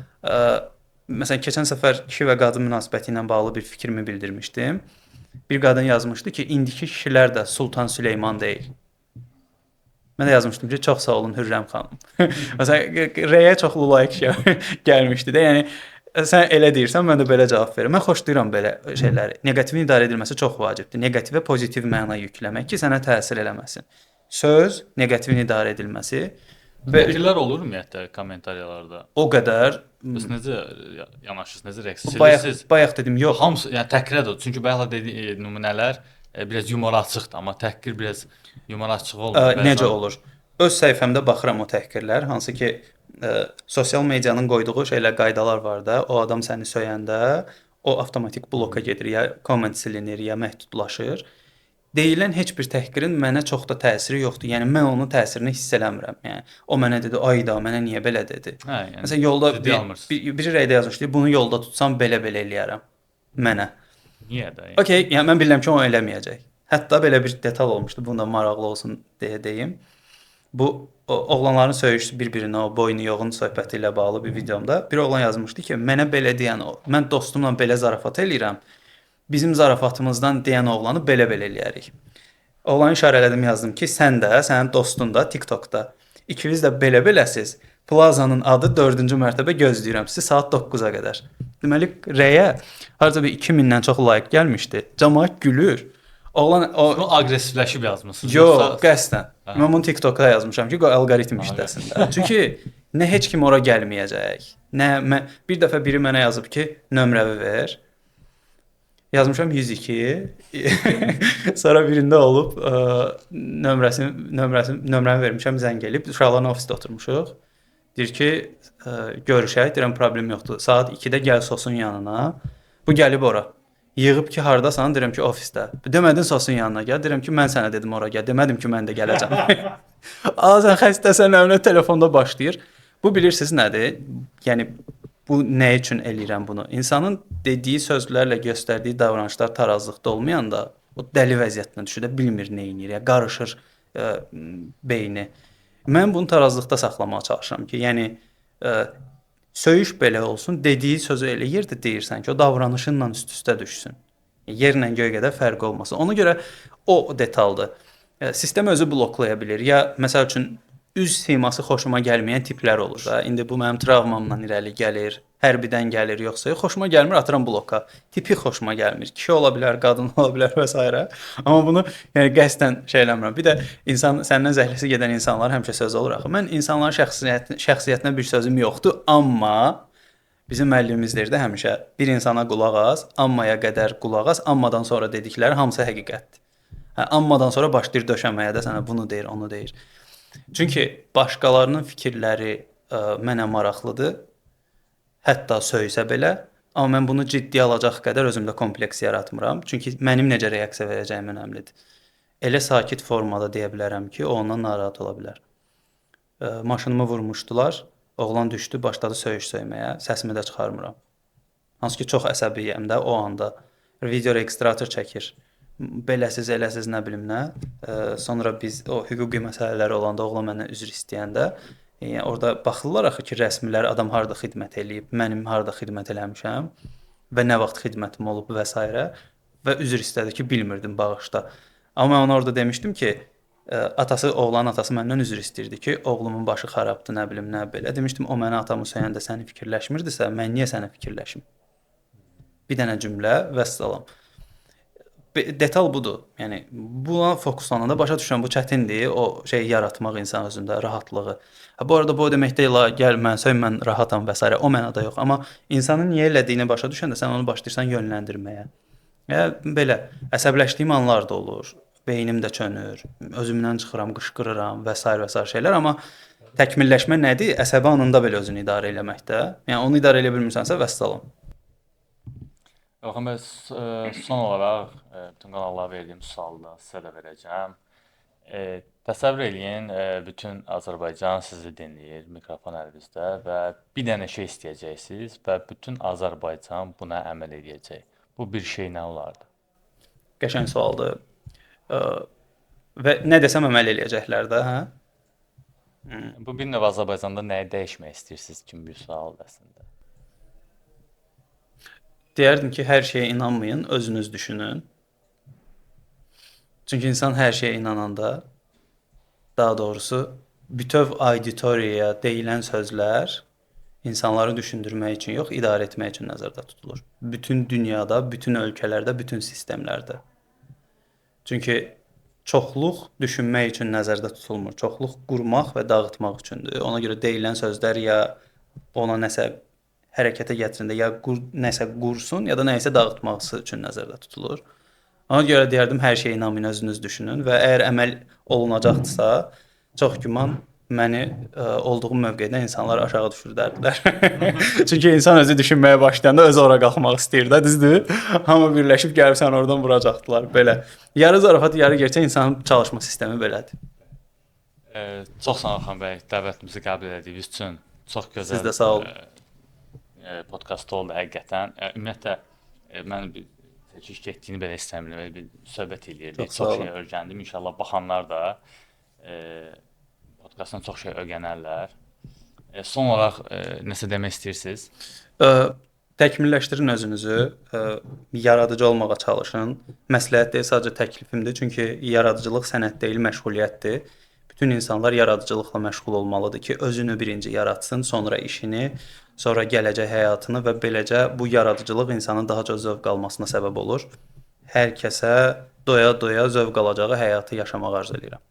məsələn keçən səfər kişi və qadın münasibəti ilə bağlı bir fikrimi bildirmişdim. Bir qadın yazmışdı ki, indiki kişilər də Sultan Süleyman deyil. Mən də yazmışdım ki, çox sağ olun Hürrəm xanım. Məsələn, rəyə çoxlu like gəlmişdi də. Yəni sən elə deyirsən, mən də belə cavab verirəm. Mən xoşlayıram belə şeyləri. Neqativin idarə edilməsi çox vacibdir. Neqativə pozitiv məna yükləmək ki, sənə təsir eləməsin. Söz, neqativin idarə edilməsi və fikirlər olur ümumiyyətlə kommentariyalarda. O qədər. Siz necə yanaşırsınız, necə reaksiya edirsiniz? Bayaq dedim, yox. Hamısı, yəni təhqirədir. Çünki bayaq dediyi nümunələr biraz yumor açıqdır, amma təhqir biraz yumor açıq olmur. Necə olur? Öz səhifəmdə baxıram o təhqirlər, hansı ki sosial medianın qoyduğu şeylər, qaydalar var da. O adam səni söyəndə o avtomatik bloka gedir, ya komment silinir, ya məhdudlaşır. Deyilən heç bir təhqirin mənə çox da təsiri yoxdur. Yəni mən onun təsirini hiss eləmirəm. Yəni o mənə dedi, "Ayda, mənə niyə belə dedi?" Hə, yəni. Məsələn, yolda bir rəydə yazmışdı, "Bunu yolda tutsam belə-belə eləyərəm." Mənə. Niyə də? Okay, yəni mən bilirəm ki, o eləməyəcək. Hətta belə bir detal olmuşdu, bunu da maraqlı olsun deyə deyim. Bu oğlanların söyüşü bir-birinə o boynu yoğun söhbəti ilə bağlı bir videomda bir oğlan yazmışdı ki, mənə belə deyən, mən dostumla belə zarafat eləyirəm. Bizim zarafatımızdan deyən oğlanı belə-belə eləyərik. Oğlanı işarələdim, yazdım ki, sən də, sənin dostun da TikTokda ikiniz də belə-beləsiz. Plazanın adı 4-cü mərtəbə gözləyirəm sizi saat 9-a qədər. Deməli, rəyə harca bir 2000-dən çox like gəlmişdi. Cəmaət gülür. Oğlan o aqressivləşib yazmısınız? Yox, qəsdən. Mən bunu TikTokda yazmışam ki, alqoritm işləsin də. Çünki nə heç kim ora gəlməyəcək. Nə bir dəfə biri mənə yazıb ki, nömrəvi ver. Yazmışam 102. Sonra birində olub nömrəmi vermişəm, zəng elib, uşaqların ofisdə oturmuşuq. Deyir ki, görüşək, deyirəm problem yoxdur. Saat 2-də gəl sosun yanına. Bu gəlib ora. Yığıb ki, hardasan? Deyirəm ki, ofisdə. Demədin sosun yanına gəl. Deyirəm ki, mən sənə dedim ora gəl. Demədim ki, mən də gələcəm. Sən xəstəsən, əminə telefonda başlayır. Bu bilirsiniz nədir? Yəni bu nə üçün eləyirəm bunu? İnsanın dediyi sözlərlə göstərdiyi davranışlar tarazlıqda olmayanda o dəli vəziyyətinə düşür də bilmir nə edir, ya qarışır beyni. Mən bunu tarazlıqda saxlamağa çalışıram ki, yəni söyüş belə olsun, dediyi sözü elə yerdə deyirsən ki, o davranışınla üst-üstə düşsün. Yerlə göy qədər fərqi olmasın. Ona görə o detaldır. Sistem özü bloklaya bilir. Ya məsəl üçün üz siması xoşuma gəlməyən tiplər olur da. İndi bu mənim travmamdan irəli gəlir, hərbidən gəlir, yoxsa xoşuma gəlmir, atıram bloka. Tipi xoşuma gəlmir. Kişi ola bilər, qadın ola bilər və s. Amma bunu yəni qəsdən şey eləmirəm. Bir də insan səndən zəhləsi gedən insanlar həmişə söz olur axı. Mən insanların şəxsiyyətinə bir sözüm yoxdur, amma bizim müəllimimiz deyir də həmişə bir insana qulaq as, ammaya qədər qulaq as, ammadan sonra dedikləri hamısı həqiqətdir. Ammadan sonra başlayır döşəməyə də sənə bunu deyir, onu deyir. Çünki başqalarının fikirləri mənə maraqlıdır. Hətta söysə belə, amma mən bunu ciddi alacaq qədər özümdə kompleks yaratmıram. Çünki mənim necə reaksiya verəcəyim önəmlidir. Elə sakit formada deyə bilərəm ki, o ondan narahat ola bilər. Maşınımı vurmuşdular, oğlan düşdü, başladı söyüş söyməyə, səsimi də çıxarmıram. Hansı ki, çox əsəbiyəm də o anda. Video registrator çəkir. Beləsiz, eləsiz, nə bilim nə. Sonra biz o hüquqi məsələləri olanda oğlan məndən üzr istəyəndə yəni orada baxırlar axı ki, rəsmilər adam harda xidmət eləyib, mənim harda xidmət eləmişəm və nə vaxt xidmətim olub və s. və üzr istədi ki, bilmirdim bağışda. Amma mən ona orada demişdim ki, oğlanın atası məndən üzr istəyirdi ki, oğlumun başı xarabdır, nə bilim nə belə. Demişdim, o mənə atamı söyəndə səni fikirləşmirdisə, mən niyə səni fikirləşim? Bir dənə cümlə, vəssalam. detal budur. Yəni buna fokuslananda başa düşürəm bu çətindir. O şey yaratmaq insan özündə rahatlığı. Ha, bu arada bu o demək deyil, gəl mən söy mən rahatam və s. o mənada yox. Amma insanın niyə elədiyini başa düşəndə sən onu başlayırsan yönləndirməyə. Ya belə əsəbləşdiyim anlar da olur. Beynim də çönür. Özümdən çıxıram, qışqırıram və s. şeylər, amma təkmilləşmə nədir? Əsəbi anında belə özünü idarə eləməkdə. Yəni onu idarə edə bilmirsənsə vəssalam. Orxan bəy, son olaraq bütün kanallara verdiyim sualı da sizə də verəcəm. Təsəvvür eləyin, bütün Azərbaycan sizi dinləyir, mikrofon əlinizdə və bir dənə şey istəyəcəksiniz və bütün Azərbaycan buna əməl edəcək. Bu bir şey nə olardı? Qəşəng sualdır. Və nə desəm əməl eləyəcəklər də, hə? Bu bir növ Azərbaycanda nəyi dəyişmək istəyirsiniz kimi bir sualdır əslində. Deyərdim ki, hər şeyə inanmayın, özünüz düşünün. Çünki insan hər şeyə inananda, daha doğrusu bütöv auditoriyaya deyilən sözlər insanları düşündürmək üçün yox, idarə etmək üçün nəzərdə tutulur. Bütün dünyada, bütün ölkələrdə, bütün sistemlərdə. Çünki çoxluq düşünmək üçün nəzərdə tutulmur. Çoxluq qurmaq və dağıtmaq üçündür. Ona görə deyilən sözlər ya ona nəsə hərəkətə gətirində ya nəsə qursun, ya da nəyisə dağıtması üçün nəzərdə tutulur. Ona görə deyərdim, hər şeyə inanmayın, özünüz düşünün və əgər əməl olunacaqdırsa, çox güman məni olduğum mövqedə insanlar aşağı düşürdərdilər. Çünki insan özü düşünməyə başlayanda özü ora qalxmaq istəyir də, düzdür? Hamı birləşib gəlib sən oradan vuracaqdılar, belə. Yarı zarafat, yarı gerçək insanın çalışma sistemi belədir. Çox sağ olun Orxan bəy, dəvətimizi qəbul etdiyiniz üçün. Çox gözəl. Siz də sağ olun. Podkast oldu həqiqətən. Ümumiyyətlə mən seçiş getdiyini belə istəmirəm. Bir söhbət eləyirdik. Çox şey öyrəndim. İnşallah baxanlar da podkastdan çox şey öyrənərlər. Son olaraq nəsə demək istəyirsiniz? Təkmilləşdirin özünüzü, yaradıcı olmağa çalışın. Məsləhət deyil, sadəcə təklifimdir. Çünki yaradıcılıq sənət deyil, məşğuliyyətdir. Bütün insanlar yaradıcılıqla məşğul olmalıdır ki, özünü birinci yaratsın, sonra işini, sonra gələcək həyatını və beləcə bu yaradıcılıq insanın daha çox zövq almasına səbəb olur. Hər kəsə doya-doya zövq alacağı həyatı yaşamağı arzu edirəm.